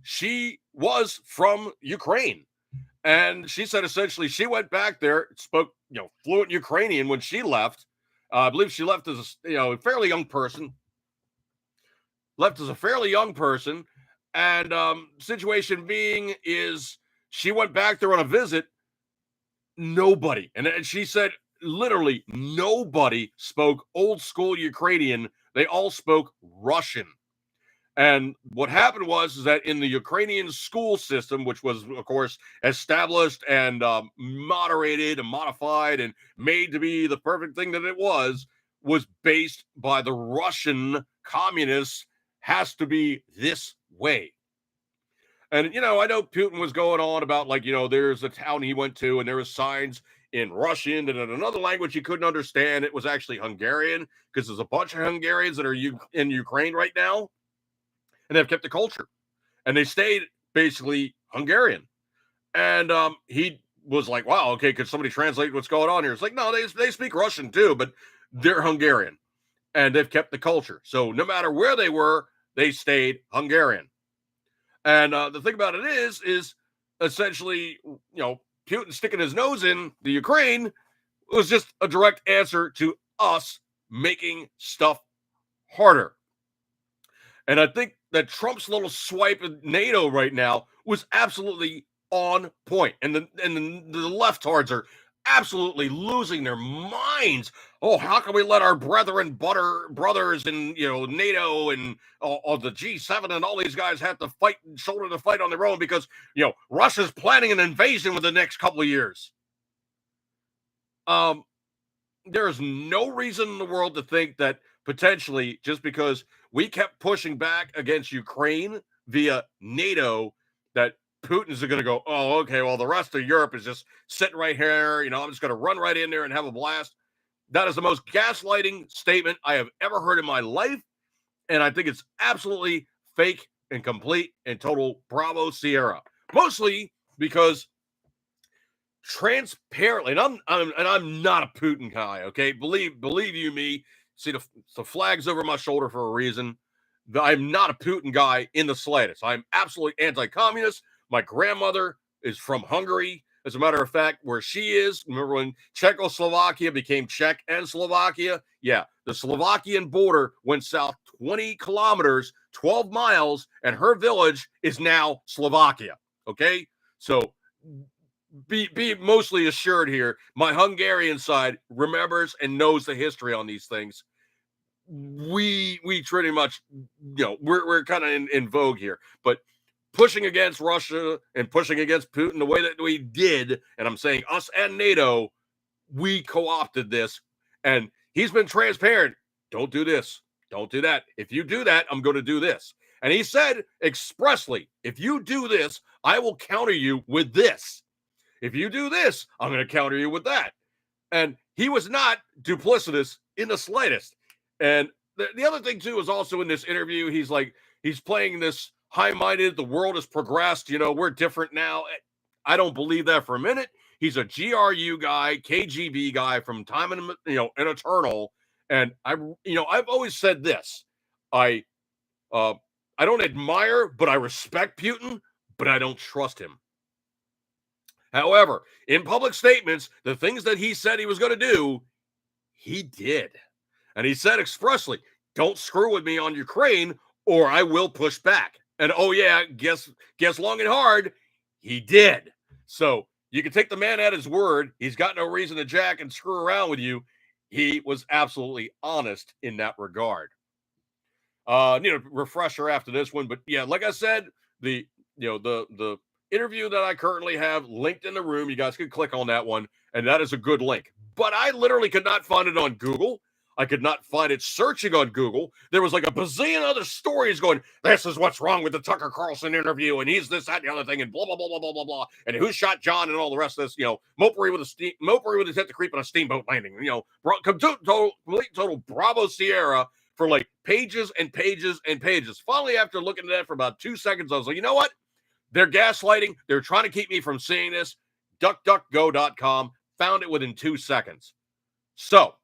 she was from Ukraine. And she said essentially she went back there, spoke, fluent Ukrainian when she left. I believe she left as a fairly young person. And situation being is she went back there on a visit. Nobody. And she said literally nobody spoke old school Ukrainian. They all spoke Russian. And what happened was that in the Ukrainian school system, which was, of course, established and moderated and modified and made to be the perfect thing that it was based by the Russian communists, has to be this way. And, I know Putin was going on about, there's a town he went to and there was signs in Russian and in another language he couldn't understand. It was actually Hungarian, because there's a bunch of Hungarians that are in Ukraine right now. And they've kept the culture. And they stayed basically Hungarian. And he was like, wow, okay, could somebody translate what's going on here? It's like, no, they speak Russian too, but they're Hungarian. And they've kept the culture. So no matter where they were, they stayed Hungarian. And the thing about it is essentially, Putin sticking his nose in the Ukraine was just a direct answer to us making stuff harder. And I think that Trump's little swipe at NATO right now was absolutely on point. And the leftards are absolutely losing their minds. Oh, how can we let our brothers in NATO and the G7 and all these guys have to fight shoulder to fight on their own because Russia's planning an invasion within the next couple of years. There is no reason in the world to think that potentially just because we kept pushing back against Ukraine via NATO that Putin's going to go, oh, okay, well, the rest of Europe is just sitting right here. I'm just going to run right in there and have a blast. That is the most gaslighting statement I have ever heard in my life. And I think it's absolutely fake and complete and total Bravo Sierra. Mostly because transparently, and I'm not a Putin guy, okay? Believe you me, see the flag's over my shoulder for a reason. I'm not a Putin guy in the slightest. I'm absolutely anti-communist. My grandmother is from Hungary. As a matter of fact, where she is, remember when Czechoslovakia became Czech and Slovakia? Yeah, the Slovakian border went south 20 kilometers, 12 miles, and her village is now Slovakia, okay? So be mostly assured here, my Hungarian side remembers and knows the history on these things. We pretty much, we're kind of in vogue here. But pushing against Russia and pushing against Putin the way that we did, and I'm saying us and NATO, we co-opted this, and he's been transparent. Don't do this. Don't do that. If you do that, I'm going to do this. And he said expressly, if you do this, I will counter you with this. If you do this, I'm going to counter you with that. And he was not duplicitous in the slightest. And the other thing, too, is also in this interview, he's playing this high-minded, the world has progressed, we're different now. I don't believe that for a minute. He's a GRU guy, KGB guy from time and eternal. And I've always said this. I don't admire, but I respect Putin, but I don't trust him. However, in public statements, the things that he said he was going to do, he did. And he said expressly, don't screw with me on Ukraine or I will push back. And oh yeah, guess long and hard, he did. So you can take the man at his word. He's got no reason to jack and screw around with you. He was absolutely honest in that regard. Need a refresher after this one, but yeah, like I said, the interview that I currently have linked in the room, you guys can click on that one, and that is a good link. But I literally could not find it on Google. I could not find it searching on Google. There was like a bazillion other stories going, this is what's wrong with the Tucker Carlson interview, and he's this, that, and the other thing, and blah, blah, blah, blah, blah, blah, blah. And who shot John and all the rest of this, mopery with his head to creep on a steamboat landing, total Bravo Sierra for like pages and pages and pages. Finally, after looking at that for about 2 seconds, I was like, you know what? They're gaslighting. They're trying to keep me from seeing this. DuckDuckGo.com found it within 2 seconds. So,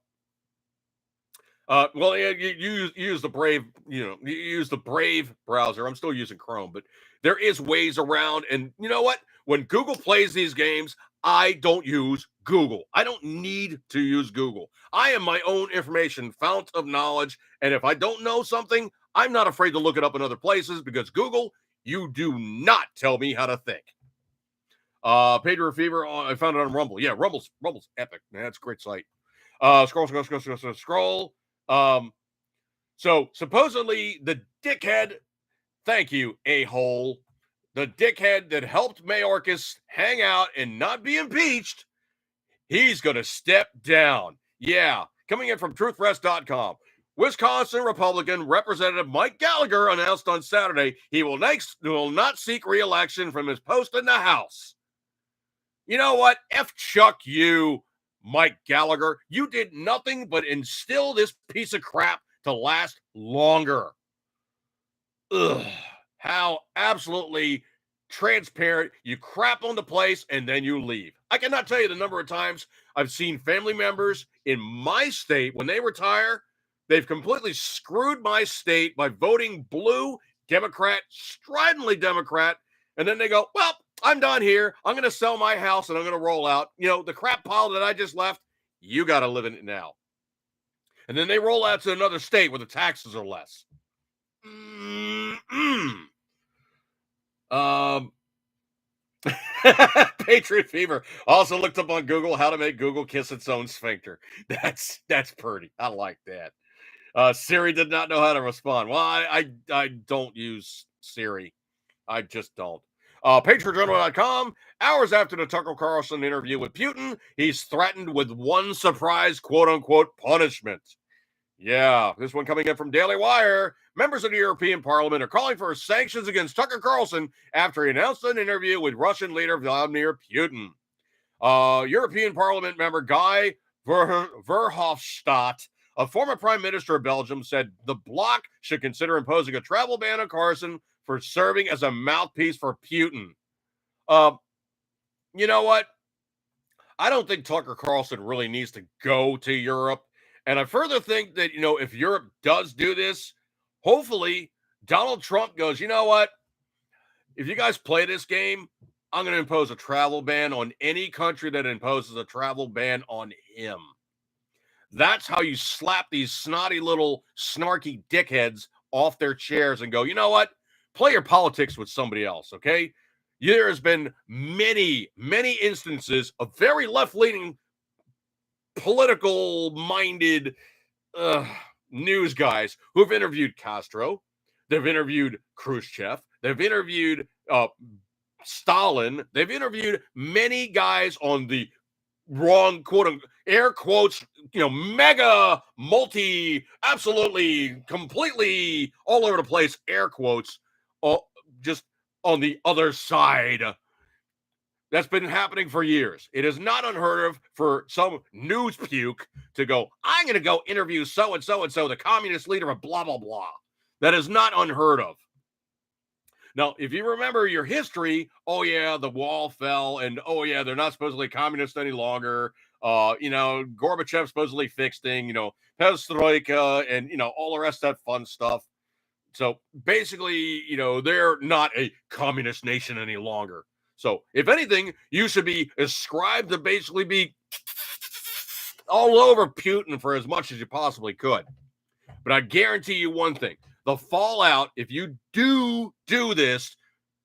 you use the Brave, you use the Brave browser. I'm still using Chrome, but there is ways around. And you know what? When Google plays these games, I don't use Google. I don't need to use Google. I am my own information fount of knowledge. And if I don't know something, I'm not afraid to look it up in other places because Google, you do not tell me how to think. Pedro Fever, I found it on Rumble. Yeah, Rumble's epic, man. That's a great site. Scroll. So supposedly the dickhead, thank you, a-hole, the dickhead that helped Mayorkas hang out and not be impeached, he's going to step down. Yeah, coming in from TruthPress.com. Wisconsin Republican Representative Mike Gallagher announced on Saturday he will not seek re-election from his post in the House. You know what? F Chuck you, Mike Gallagher. You did nothing but instill this piece of crap to last longer. Ugh. How absolutely transparent. You crap on the place and then you leave. I cannot tell you the number of times I've seen family members in my state, when they retire, they've completely screwed my state by voting blue, Democrat, stridently Democrat, and then they go, well, I'm done here. I'm going to sell my house and I'm going to roll out. The crap pile that I just left, you got to live in it now. And then they roll out to another state where the taxes are less. Patriot Fever also looked up on Google how to make Google kiss its own sphincter. That's pretty. I like that. Siri did not know how to respond. Well, I don't use Siri. I just don't. PatriotJournal.com. Hours after the Tucker Carlson interview with Putin, he's threatened with one surprise quote-unquote punishment. Yeah, this one coming in from Daily Wire. Members of the European Parliament are calling for sanctions against Tucker Carlson after he announced an interview with Russian leader Vladimir Putin. European Parliament member Guy Verhofstadt, a former prime minister of Belgium, said the bloc should consider imposing a travel ban on Carlson for serving as a mouthpiece for Putin. You know what? I don't think Tucker Carlson really needs to go to Europe. And I further think that, if Europe does do this, hopefully Donald Trump goes, you know what? If you guys play this game, I'm going to impose a travel ban on any country that imposes a travel ban on him. That's how you slap these snotty little snarky dickheads off their chairs and go, you know what? Play your politics with somebody else, okay? There has been many, many instances of very left-leaning, political-minded news guys who've interviewed Castro. They've interviewed Khrushchev. They've interviewed Stalin. They've interviewed many guys on the wrong, quote unquote, air quotes, mega, multi, absolutely, completely all over the place, air quotes, just on the other side. That's been happening for years. It is not unheard of for some news puke to go, I'm going to go interview so-and-so, the communist leader of blah, blah, blah. That is not unheard of. Now, if you remember your history, oh, yeah, the wall fell, and oh, yeah, they're not supposedly communist any longer. Gorbachev supposedly fixed things, perestroika, and, all the rest of that fun stuff. So basically, they're not a communist nation any longer. So if anything, you should be ascribed to basically be all over Putin for as much as you possibly could. But I guarantee you one thing. The fallout, if you do this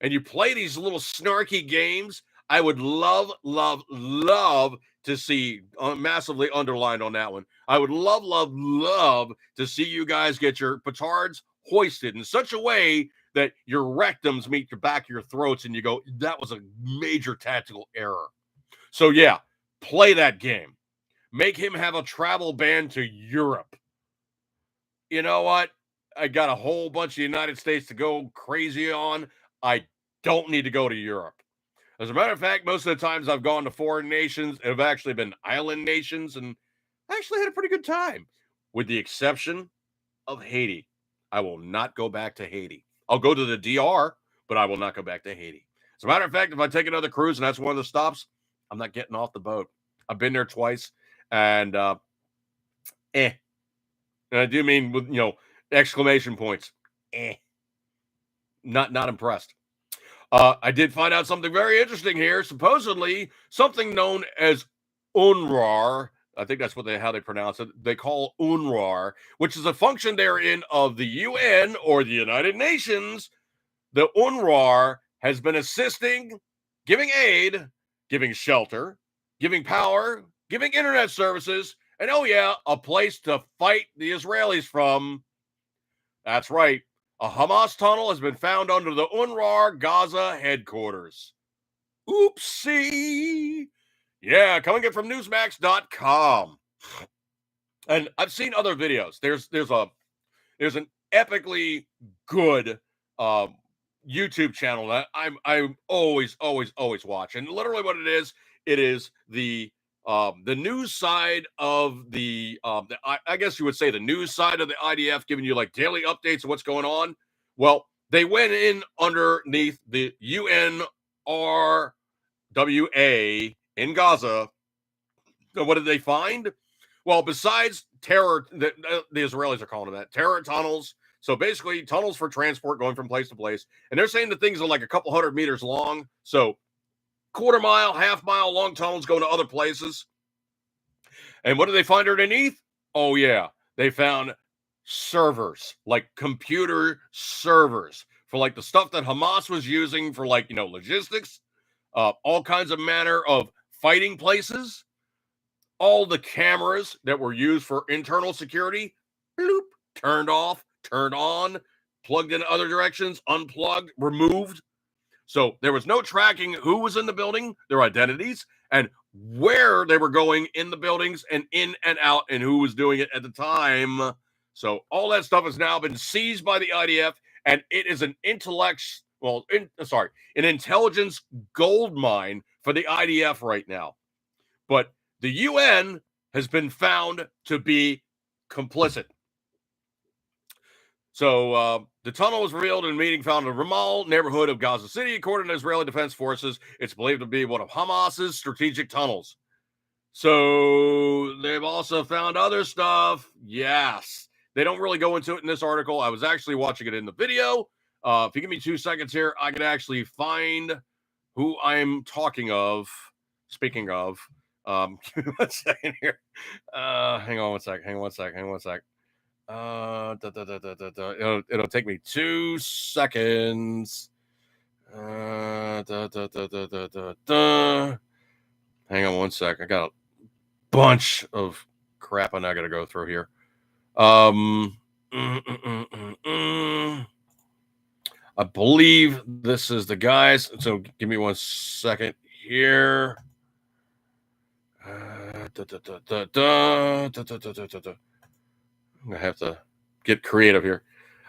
and you play these little snarky games, I would love, love, love to see, massively underlined on that one, I would love, love, love to see you guys get your petards hoisted in such a way that your rectums meet the back of your throats and you go, that was a major tactical error. So yeah, play that game. Make him have a travel ban to Europe. You know what? I got a whole bunch of the United States to go crazy on. I don't need to go to Europe. As a matter of fact, most of the times I've gone to foreign nations have actually been island nations, and I actually had a pretty good time, with the exception of Haiti. I will not go back to Haiti. I'll go to the DR, but I will not go back to Haiti. As a matter of fact, if I take another cruise and that's one of the stops, I'm not getting off the boat. I've been there twice, and And I do mean with, exclamation points. Not impressed. I did find out something very interesting here. Supposedly, something known as UNRWA, I think that's how they pronounce it. They call UNRWA, which is a function therein of the UN or the United Nations. The UNRWA has been assisting, giving aid, giving shelter, giving power, giving internet services, and oh yeah, a place to fight the Israelis from. That's right. A Hamas tunnel has been found under the UNRWA Gaza headquarters. Oopsie. Yeah, coming in from Newsmax.com. And I've seen other videos. There's an epically good YouTube channel that I'm always watch. And literally what it is the news side of I guess you would say the news side of the IDF, giving you like daily updates of what's going on. Well, they went in underneath the UNRWA in Gaza. So what did they find? Well, besides terror, the Israelis are calling them that, terror tunnels. So basically tunnels for transport going from place to place. And they're saying the things are like a couple 100 meters long. So quarter mile, half mile long tunnels going to other places. And what did they find underneath? Oh, yeah. They found servers, like computer servers for like the stuff that Hamas was using for like, logistics, all kinds of manner of fighting places, all the cameras that were used for internal security, bloop, turned off, turned on, plugged in other directions, unplugged, removed. So there was no tracking who was in the building, their identities, and where they were going in the buildings and in and out, and who was doing it at the time. So all that stuff has now been seized by the IDF, and it is an intelligence gold mine for the IDF right now. But the UN has been found to be complicit. So the tunnel was revealed in a meeting found in the Ramal neighborhood of Gaza City. According to Israeli Defense Forces, it's believed to be one of Hamas's strategic tunnels. So they've also found other stuff. Yes. They don't really go into it in this article. I was actually watching it in the video. If you give me 2 seconds here, I can actually find who I'm talking of. Speaking of, give me 1 second here. Hang on one sec. It'll take me 2 seconds. Hang on 1 sec. I got a bunch of crap I got to go through here. I I believe this is the guys. So give me 1 second here. I'm gonna have to get creative here.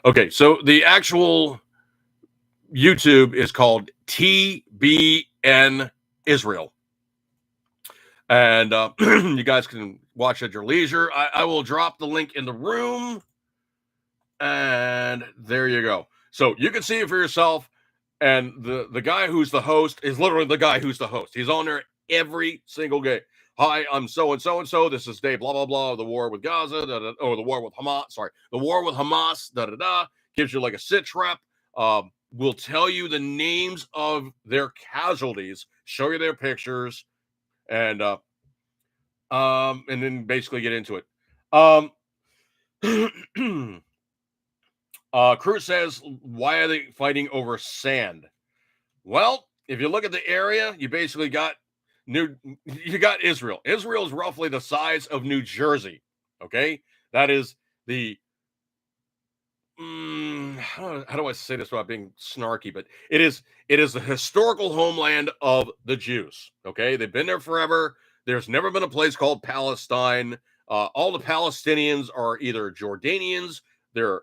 Okay, so the actual YouTube is called TBN Israel, and you guys can watch at your leisure. I will drop the link in the room, and there you go. So you can see it for yourself. And the guy who's the host is literally the guy who's the host. He's on there every single day. Hi, I'm so and so and so. This is day blah blah blah. The war with Gaza, or the war with Hamas. Sorry, the war with Hamas. Da da da. Gives you like a sit rep. Will tell you the names of their casualties, show you their pictures, and then basically get into it. Cruz says, why are they fighting over sand? Well, if you look at the area, you basically got Israel. Israel is roughly the size of New Jersey. Okay, that is the how do I say this without being snarky? But it is the historical homeland of the Jews. Okay, they've been there forever. There's never been a place called Palestine. All the Palestinians are either Jordanians, they're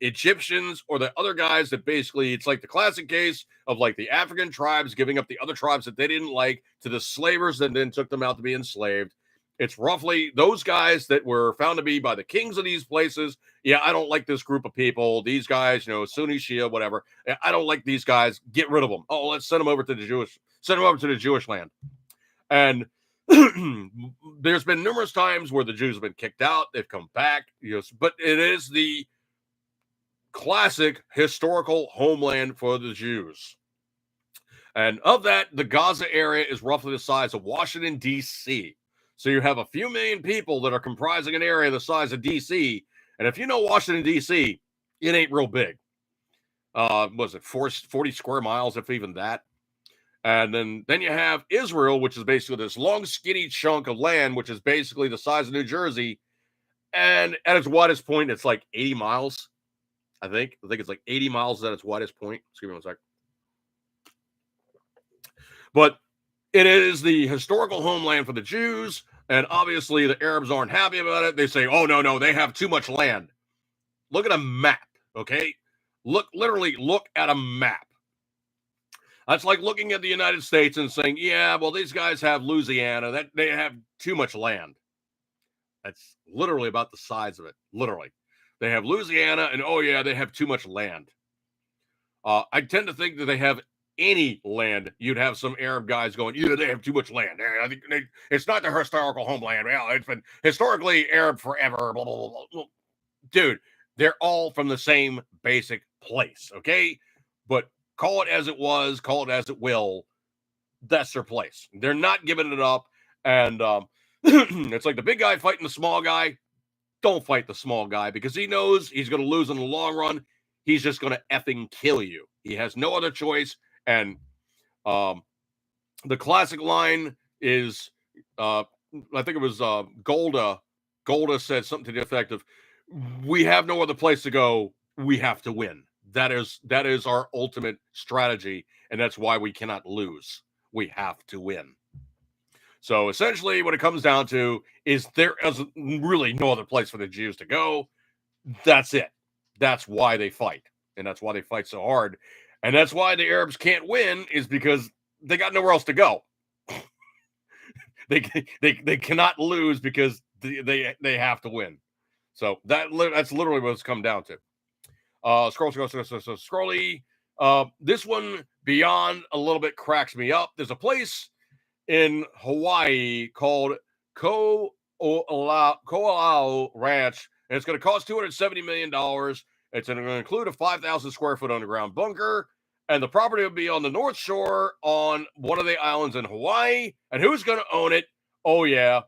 Egyptians, or the other guys that basically, it's like the classic case of like the African tribes giving up the other tribes that they didn't like to the slavers that then took them out to be enslaved. It's roughly those guys that were found to be by the kings of these places. Yeah, I don't like this group of people. These guys, Sunni, Shia, whatever. I don't like these guys. Get rid of them. Oh, let's send them over to the Jewish land. And there's been numerous times where the Jews have been kicked out. They've come back, but it is the classic historical homeland for the Jews. And of that, the Gaza area is roughly the size of Washington, D.C. So you have a few million people that are comprising an area the size of D.C. And if you know Washington, D.C., it ain't real big. Was it 40 square miles, if even that? And then you have Israel, which is basically this long, skinny chunk of land, which is basically the size of New Jersey. And at its widest point, it's like 80 miles. I think it's like 80 miles at its widest point. Excuse me 1 second. But it is the historical homeland for the Jews. And obviously the Arabs aren't happy about it. They say, oh, no, they have too much land. Look at a map, okay? Literally look at a map. That's like looking at the United States and saying, yeah, well, these guys have Louisiana. That they have too much land. That's literally about the size of it. Literally. They have Louisiana, and oh, yeah, they have too much land. I tend to think that they have any land. You'd have some Arab guys going, yeah, they have too much land. I think it's not their historical homeland. Well, it's been historically Arab forever. Blah, blah, blah, blah. Dude, they're all from the same basic place, okay? But call it as it was, call it as it will. That's their place. They're not giving it up. And it's like the big guy fighting the small guy. Don't fight the small guy because he knows he's going to lose in the long run. He's just going to effing kill you. He has no other choice. And the classic line is, I think it was Golda. Golda said something to the effect of, we have no other place to go. We have to win. That is our ultimate strategy. And that's why we cannot lose. We have to win. So essentially what it comes down to is there is really no other place for the Jews to go. That's it. That's why they fight. And that's why they fight so hard. And that's why the Arabs can't win is because they got nowhere else to go. they cannot lose because they have to win. So that's literally what it's come down to. Scrolly. This one beyond a little bit cracks me up. There's a place in Hawaii called Ko'olau Ranch, and it's going to cost $270 million. It's going to include a 5,000 square foot underground bunker, and the property will be on the North Shore on one of the islands in Hawaii. And who's going to own it? Oh, yeah.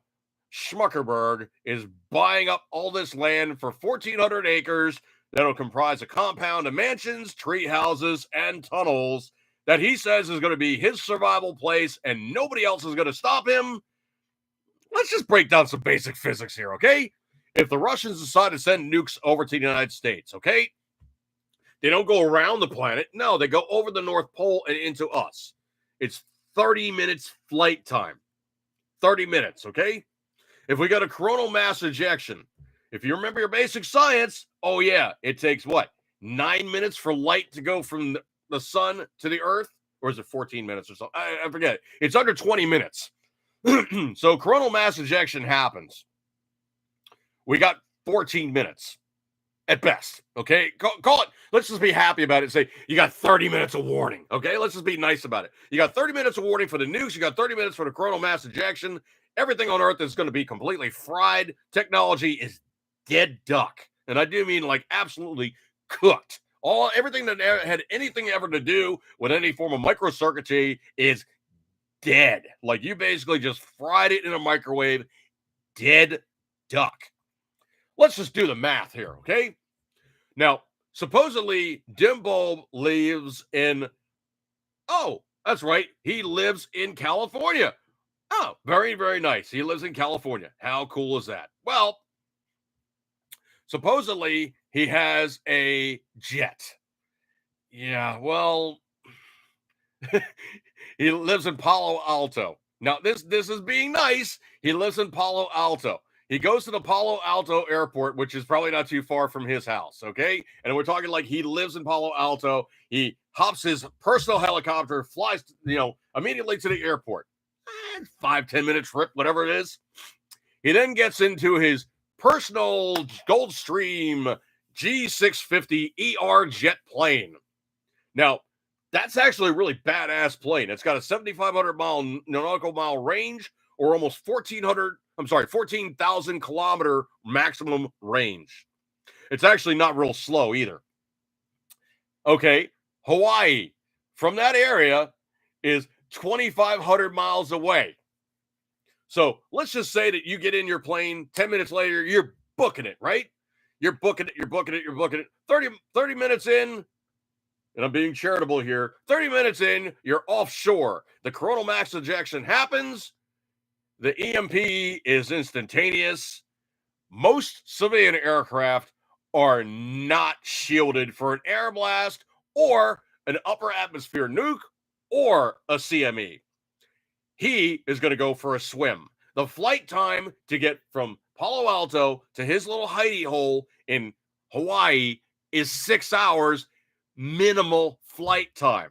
Schmuckerberg is buying up all this land for 1,400 acres that'll comprise a compound of mansions, tree houses, and tunnels that he says is going to be his survival place and nobody else is going to stop him. Let's just break down some basic physics here, okay? If the Russians decide to send nukes over to the United States, okay? They don't go around the planet. No, they go over the North Pole and into us. It's 30 minutes flight time. 30 minutes, okay? If we got a coronal mass ejection, if you remember your basic science, oh yeah, it takes what? 9 minutes for light to go from the sun to the earth? Or is it 14 minutes or something? I forget. It's under 20 minutes. So coronal mass ejection happens. We got 14 minutes at best, okay? Call it, let's just be happy about it and say, you got 30 minutes of warning, okay? Let's just be nice about it. You got 30 minutes of warning for the nukes. You got 30 minutes for the coronal mass ejection. Everything on Earth is going to be completely fried. Technology is dead duck. And I do mean like absolutely cooked. Everything that had anything ever to do with any form of microcircuitry is dead. Like you basically just fried it in a microwave. Dead duck. Let's just do the math here, okay? Now, supposedly, Dim Bulb lives in, oh, that's right, he lives in California. Oh, very, very nice. He lives in California. How cool is that? Well, supposedly, he has a jet. Yeah, well, he lives in Palo Alto. Now, this is being nice. He lives in Palo Alto. He goes to the Palo Alto airport, which is probably not too far from his house, okay? And we're talking like he lives in Palo Alto. He hops his personal helicopter, flies, immediately to the airport. 5-10 minute trip, whatever it is. He then gets into his personal Gulfstream G650 ER jet plane. Now, that's actually a really badass plane. It's got a 7,500 nautical mile range, or almost 14,000 kilometer maximum range. It's actually not real slow either. Okay, Hawaii from that area is 2,500 miles away. So let's just say that you get in your plane, 10 minutes later, you're booking it, right? You're booking it. 30 minutes in, and I'm being charitable here, 30 minutes in, you're offshore. The coronal mass ejection happens. The EMP is instantaneous. Most civilian aircraft are not shielded for an air blast or an upper atmosphere nuke or a CME. He is going to go for a swim. The flight time to get from Palo Alto to his little hidey hole in Hawaii is 6 hours, minimal flight time.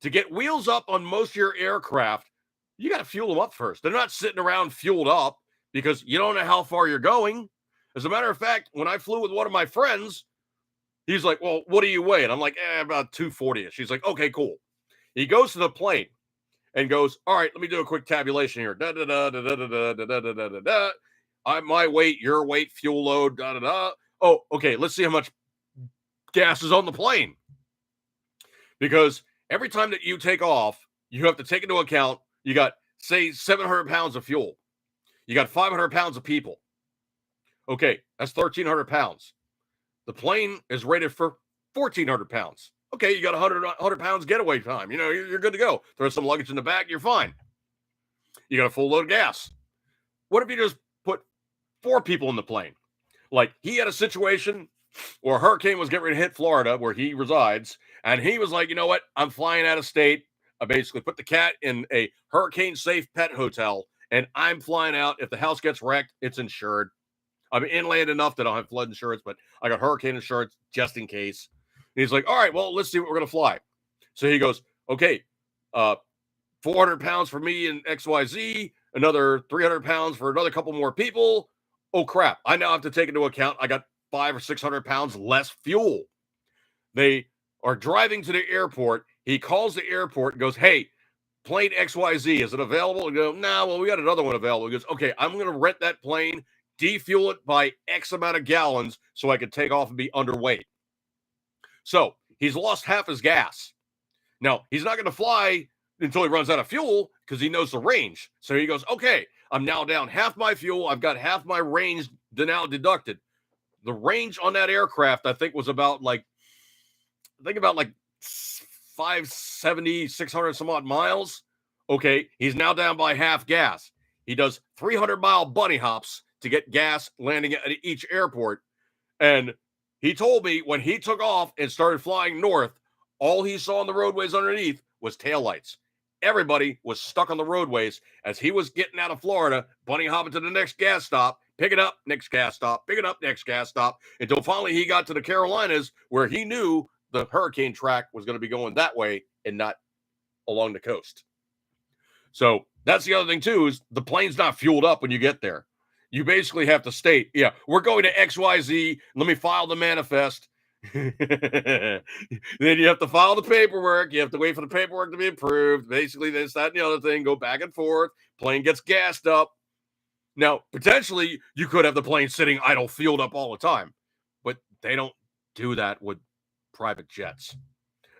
To get wheels up on most of your aircraft, you got to fuel them up first. They're not sitting around fueled up because you don't know how far you're going. As a matter of fact, when I flew with one of my friends, he's like, well, what do you weigh? And I'm like, about 240. She's like, okay, cool. He goes to the plane and goes, all right, let me do a quick tabulation here. My weight, your weight, fuel load, Oh, okay, let's see how much gas is on the plane. Because every time that you take off, you have to take into account, you got, say, 700 pounds of fuel. You got 500 pounds of people. Okay, that's 1,300 pounds. The plane is rated for 1,400 pounds. Okay, you got 100 pounds getaway time. You're good to go. Throw some luggage in the back, you're fine. You got a full load of gas. What if you just put 4 people in the plane? Like, he had a situation where a hurricane was getting ready to hit Florida, where he resides, and he was like, you know what? I'm flying out of state. I basically put the cat in a hurricane-safe pet hotel, and I'm flying out. If the house gets wrecked, it's insured. I'm inland enough that I'll have flood insurance, but I got hurricane insurance just in case. And he's like, all right, well, let's see what we're going to fly. So he goes, okay, 400 pounds for me and XYZ, another 300 pounds for another couple more people. Oh, crap. I now have to take into account I got 500 or 600 pounds less fuel. They are driving to the airport. He calls the airport and goes, hey, plane XYZ, is it available? And go, nah, well, we got another one available. He goes, okay, I'm going to rent that plane, defuel it by X amount of gallons so I can take off and be underweight. So he's lost half his gas. Now, he's not going to fly until he runs out of fuel because he knows the range. So he goes, okay, I'm now down half my fuel. I've got half my range now deducted. The range on that aircraft, I think, was about 570, 600 some odd miles. Okay, he's now down by half gas. He does 300-mile bunny hops to get gas landing at each airport. And He told me when he took off and started flying north, all he saw on the roadways underneath was taillights. Everybody was stuck on the roadways as he was getting out of Florida, bunny hopping to the next gas stop, pick it up, next gas stop, pick it up, next gas stop, until finally he got to the Carolinas where he knew the hurricane track was going to be going that way and not along the coast. So that's the other thing too, is the plane's not fueled up when you get there. You basically have to state, yeah, we're going to XYZ. Let me file the manifest. Then you have to file the paperwork. You have to wait for the paperwork to be approved. Basically, this, that, and the other thing. Go back and forth. Plane gets gassed up. Now, potentially, you could have the plane sitting idle, fueled up all the time. But they don't do that with private jets.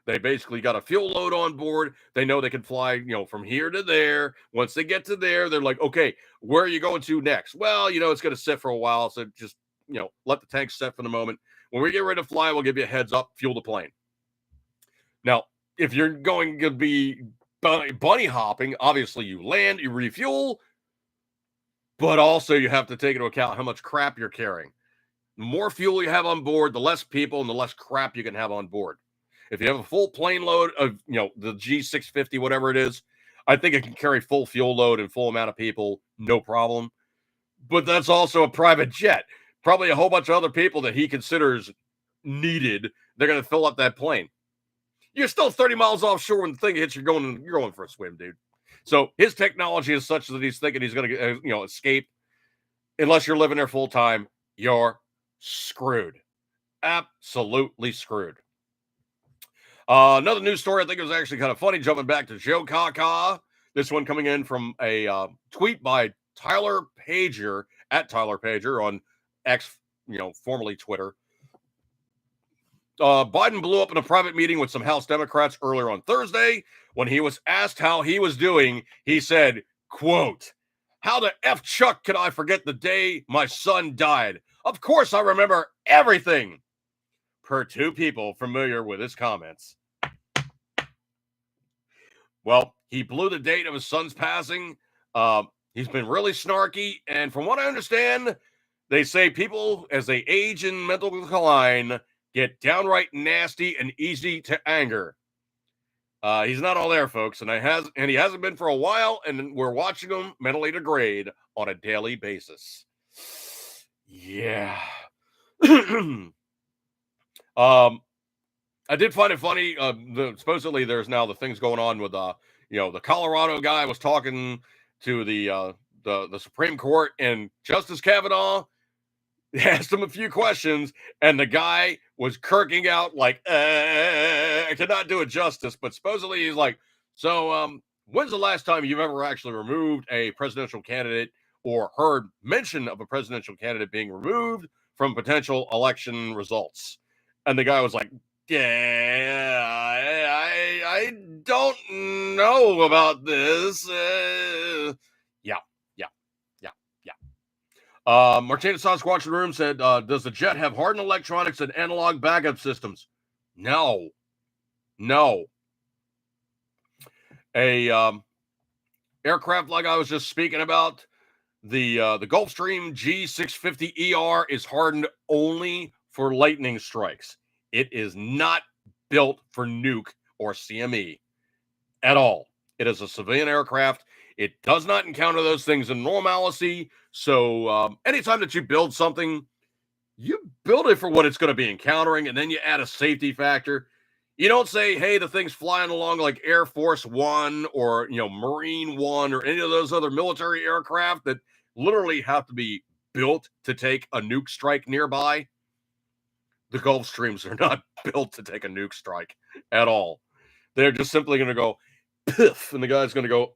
They basically got a fuel load on board. They know they can fly, from here to there. Once they get to there, they're like, okay, where are you going to next? Well, it's going to sit for a while. So just, let the tank set for the moment. When we get ready to fly, we'll give you a heads up, fuel the plane. Now, if you're going to be bunny hopping, obviously you land, you refuel, but also you have to take into account how much crap you're carrying. The more fuel you have on board, the less people and the less crap you can have on board. If you have a full plane load of, the G650, whatever it is, I think it can carry full fuel load and full amount of people, no problem. But that's also a private jet. Probably a whole bunch of other people that he considers needed. They're going to fill up that plane. You're still 30 miles offshore when the thing hits. You're going for a swim, dude. So his technology is such that he's thinking he's going to, escape. Unless you're living there full time, you're screwed. Absolutely screwed. Another news story I think it was actually kind of funny, jumping back to Joe Kaka. This one coming in from a tweet by Tyler Pager, at Tyler Pager on X, formerly Twitter. Biden blew up in a private meeting with some House Democrats earlier on Thursday. When he was asked how he was doing, he said, quote, "How the F Chuck could I forget the day my son died? Of course I remember everything." Per two people familiar with his comments. Well, he blew the date of his son's passing. He's been really snarky. And from what I understand, they say people, as they age in mental decline, get downright nasty and easy to anger. He's not all there, folks. And he hasn't been for a while. And we're watching him mentally degrade on a daily basis. Yeah. I did find it funny. Supposedly there's now the things going on with, the Colorado guy was talking to the Supreme Court, and Justice Kavanaugh asked him a few questions, and the guy was kirking out like, I cannot do it justice. But supposedly he's like, so, when's the last time you've ever actually removed a presidential candidate or heard mention of a presidential candidate being removed from potential election results? And the guy was like, yeah, I don't know about this. Martina Sasquatch in the room said, does the jet have hardened electronics and analog backup systems? No. A aircraft like I was just speaking about, the Gulfstream G650ER is hardened only for lightning strikes. It is not built for nuke or CME at all. It is a civilian aircraft. It does not encounter those things in normalcy. So anytime that you build something, you build it for what it's going to be encountering, and then you add a safety factor. You don't say, hey, the thing's flying along like Air Force One or, Marine One or any of those other military aircraft that literally have to be built to take a nuke strike nearby. The Gulfstreams are not built to take a nuke strike at all. They're just simply going to go, piff, and the guy's going to go,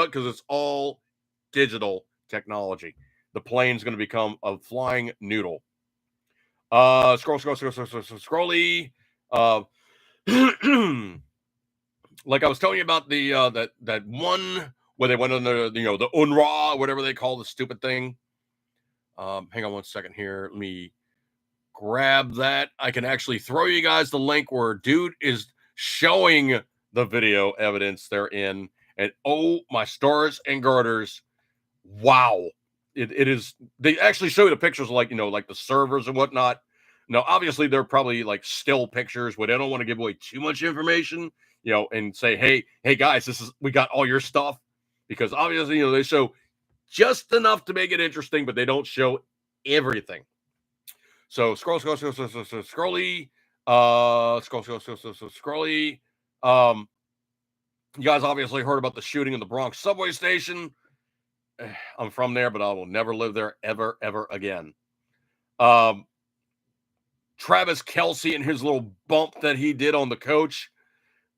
because it's all digital technology. The plane's going to become a flying noodle. Scrolly. Like I was telling you about the that one where they went on the UNRWA, whatever they call the stupid thing. Hang on one second here. Let me grab that. I can actually throw you guys the link where dude is showing the video evidence they're in. And oh, my stars and garters. Wow. it is. They actually show you the pictures of like like the servers and whatnot. Now, obviously, they're probably like still pictures where they don't want to give away too much information, and say, hey guys, we got all your stuff, because obviously, they show just enough to make it interesting, but they don't show everything. So scrolly, scrolly. You guys obviously heard about the shooting in the Bronx subway station. I'm from there, but I will never live there ever again. Travis Kelce and his little bump that he did on the coach.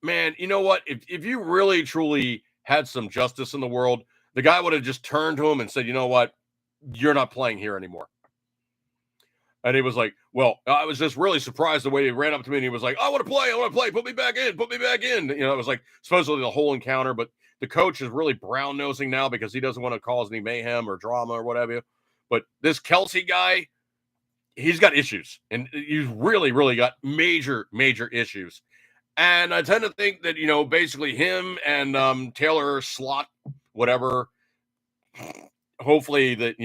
Man, you know what? If you really truly had some justice in the world, the guy would have just turned to him and said, you know what? You're not playing here anymore. And he was like, well, I was just really surprised the way he ran up to me and he was like, I want to play, put me back in. It was like supposedly the whole encounter, but the coach is really brown-nosing now because he doesn't want to cause any mayhem or drama or whatever. But this Kelce guy, he's got issues, and he's really, really got major issues. And I tend to think that, basically him and Taylor Slot, whatever, hopefully that,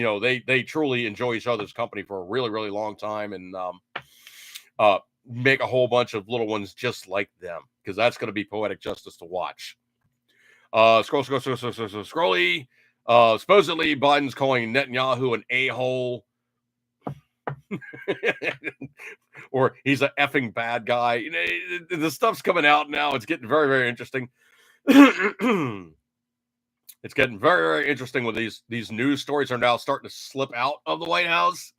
they truly enjoy each other's company for a really, really long time, and make a whole bunch of little ones just like them, because that's going to be poetic justice to watch. Scrolly. Supposedly Biden's calling Netanyahu an a-hole. Or he's an effing bad guy. The stuff's coming out now. It's getting very, very interesting. It's getting very, very interesting when these news stories are now starting to slip out of the White House.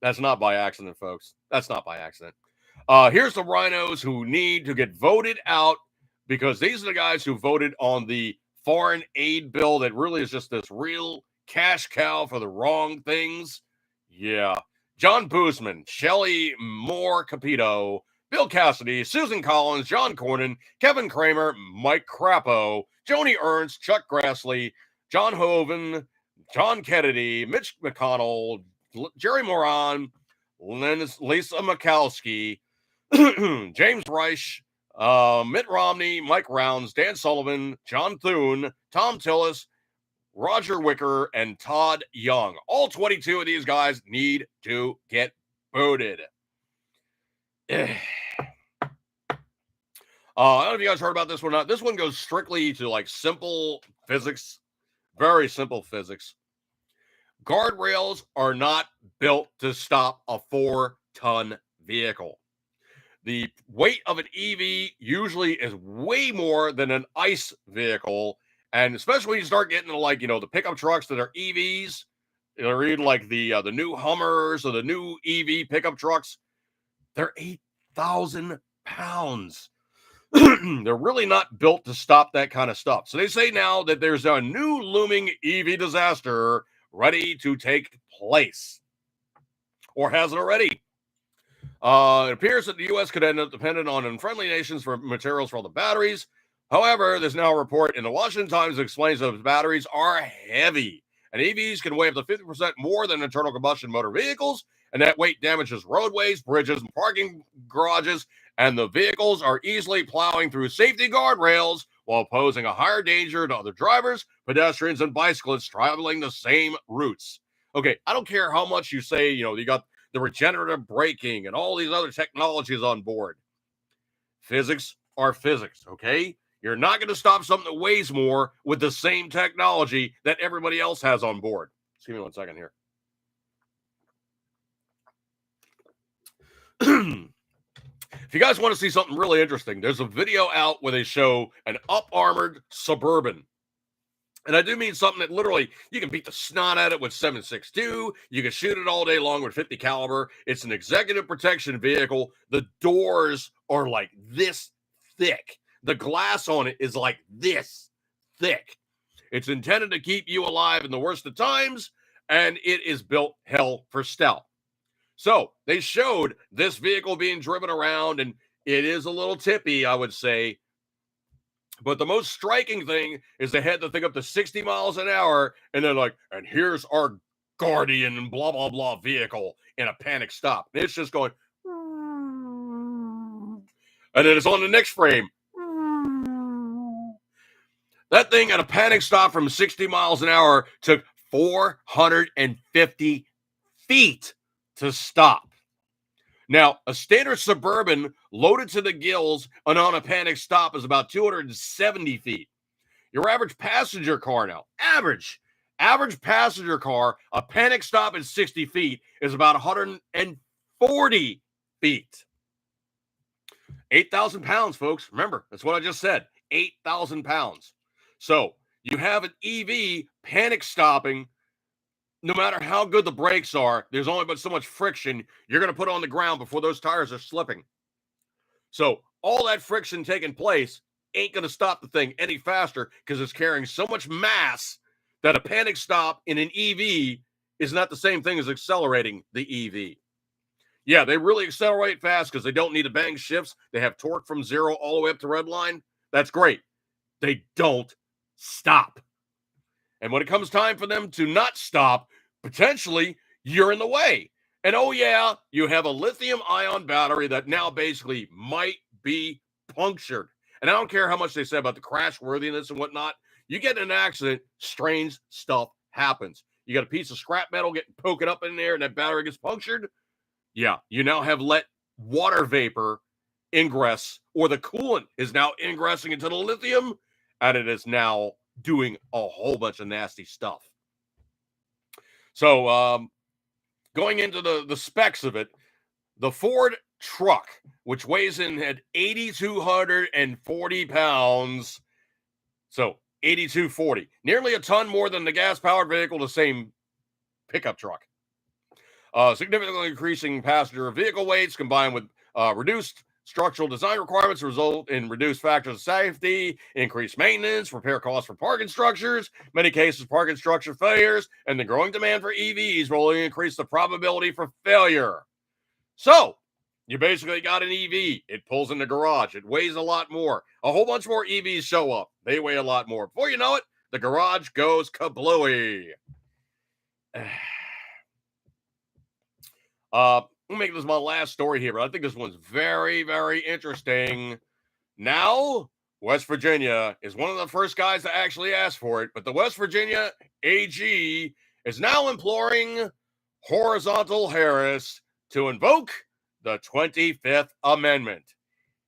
That's not by accident, folks. That's not by accident. Here's the rhinos who need to get voted out, because these are the guys who voted on the foreign aid bill that really is just this real cash cow for the wrong things. Yeah. John Boozman, Shelley Moore Capito, Bill Cassidy, Susan Collins, John Cornyn, Kevin Kramer, Mike Crapo, Joni Ernst, Chuck Grassley, John Hoeven, John Kennedy, Mitch McConnell, Jerry Moran, Lisa Murkowski, James Reich, Mitt Romney, Mike Rounds, Dan Sullivan, John Thune, Tom Tillis, Roger Wicker, and Todd Young. All 22 of these guys need to get booted. I don't know if you guys heard about this one or not. This one goes strictly to like simple physics, very simple physics. Guardrails are not built to stop a 4-ton vehicle. The weight of an EV usually is way more than an ICE vehicle. And especially when you start getting to like, the pickup trucks that are EVs, read like the new Hummers or the new EV pickup trucks, they're 8,000 pounds. They're really not built to stop that kind of stuff. So they say now that there's a new looming EV disaster ready to take place, or has it already. It appears that the U.S. could end up dependent on unfriendly nations for materials for all the batteries. However, there's now a report in the Washington Times that explains that batteries are heavy, and EVs can weigh up to 50% more than internal combustion motor vehicles, and that weight damages roadways, bridges, and parking garages, and the vehicles are easily plowing through safety guardrails while posing a higher danger to other drivers, pedestrians, and bicyclists traveling the same routes. Okay, I don't care how much you say, you got the regenerative braking and all these other technologies on board. Physics are physics, okay? You're not going to stop something that weighs more with the same technology that everybody else has on board. Just give me 1 second here. If you guys want to see something really interesting, there's a video out where they show an up-armored Suburban. And I do mean something that literally you can beat the snot at it with 7.62. You can shoot it all day long with 50 caliber. It's an executive protection vehicle. The doors are like this thick. The glass on it is like this thick. It's intended to keep you alive in the worst of times, and it is built hell for stealth. So they showed this vehicle being driven around, and it is a little tippy, I would say. But the most striking thing is they had the thing up to 60 miles an hour, and they're like, and here's our Guardian and blah, blah, blah vehicle in a panic stop. And it's just going, and then it's on the next frame. That thing at a panic stop from 60 miles an hour took 450 feet to stop. Now, a standard Suburban loaded to the gills and on a panic stop is about 270 feet. Your average passenger car now, average passenger car, a panic stop at 60 feet is about 140 feet. 8,000 pounds, folks. Remember, that's what I just said. 8,000 pounds. So you have an EV panic stopping. No matter how good the brakes are, there's only but so much friction you're going to put on the ground before those tires are slipping. So all that friction taking place ain't going to stop the thing any faster because it's carrying so much mass that a panic stop in an EV is not the same thing as accelerating the EV. Yeah, they really accelerate fast because they don't need to bang shifts. They have torque from 0 all the way up to red line. That's great. They don't stop. And when it comes time for them to not stop, potentially you're in the way. And oh yeah, you have a lithium-ion battery that now basically might be punctured. And I don't care how much they say about the crash worthiness and whatnot. You get in an accident, strange stuff happens. You got a piece of scrap metal getting poking up in there and that battery gets punctured. Yeah, you now have let water vapor ingress, or the coolant is now ingressing into the lithium, and it is now doing a whole bunch of nasty stuff. So going into the specs of it, the Ford truck, which weighs in at 8,240 pounds, so 8,240, nearly a ton more than the gas-powered vehicle, the same pickup truck. Significantly increasing passenger vehicle weights combined with reduced structural design requirements result in reduced factors of safety, increased maintenance, repair costs for parking structures, many cases parking structure failures, and the growing demand for EVs will only increase the probability for failure. So, you basically got an EV. It pulls in the garage. It weighs a lot more. A whole bunch more EVs show up. They weigh a lot more. Before you know it, the garage goes kablooey. I'll make this my last story here, but I think this one's very, very interesting. Now, West Virginia is one of the first guys to actually ask for it, but the West Virginia AG is now imploring Horizontal Harris to invoke the 25th Amendment.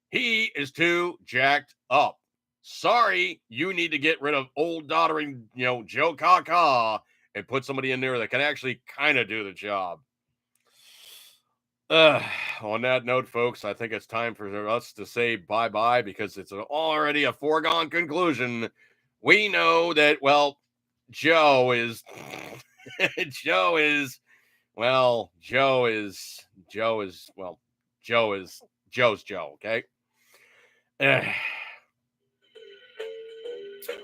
He is too jacked up. Sorry, you need to get rid of old doddering, Joe Kaka and put somebody in there that can actually kind of do the job. On that note, folks, I think it's time for us to say bye-bye because it's already a foregone conclusion. We know that, well, Joe is Joe's Joe, okay?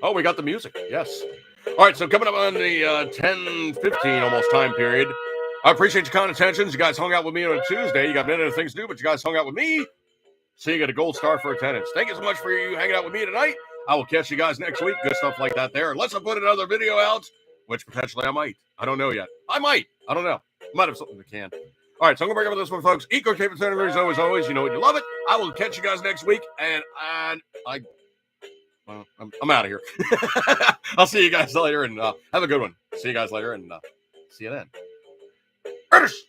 Oh, we got the music, yes. All right, so coming up on the 10:15 almost time period, I appreciate your kind attentions. You guys hung out with me on a Tuesday. You got many other things to do, but you guys hung out with me. So you get a gold star for attendance. Thank you so much for you hanging out with me tonight. I will catch you guys next week. Good stuff like that there. Unless I put another video out, which potentially I might. I don't know yet. I might. I don't know. I might have something that can. All right, so I'm going to break up with this one, folks. Eco Cape Center as always. You know what? You love it. I will catch you guys next week. And I'm out of here. I'll see you guys later and have a good one. See you guys later and see you then. Curtis!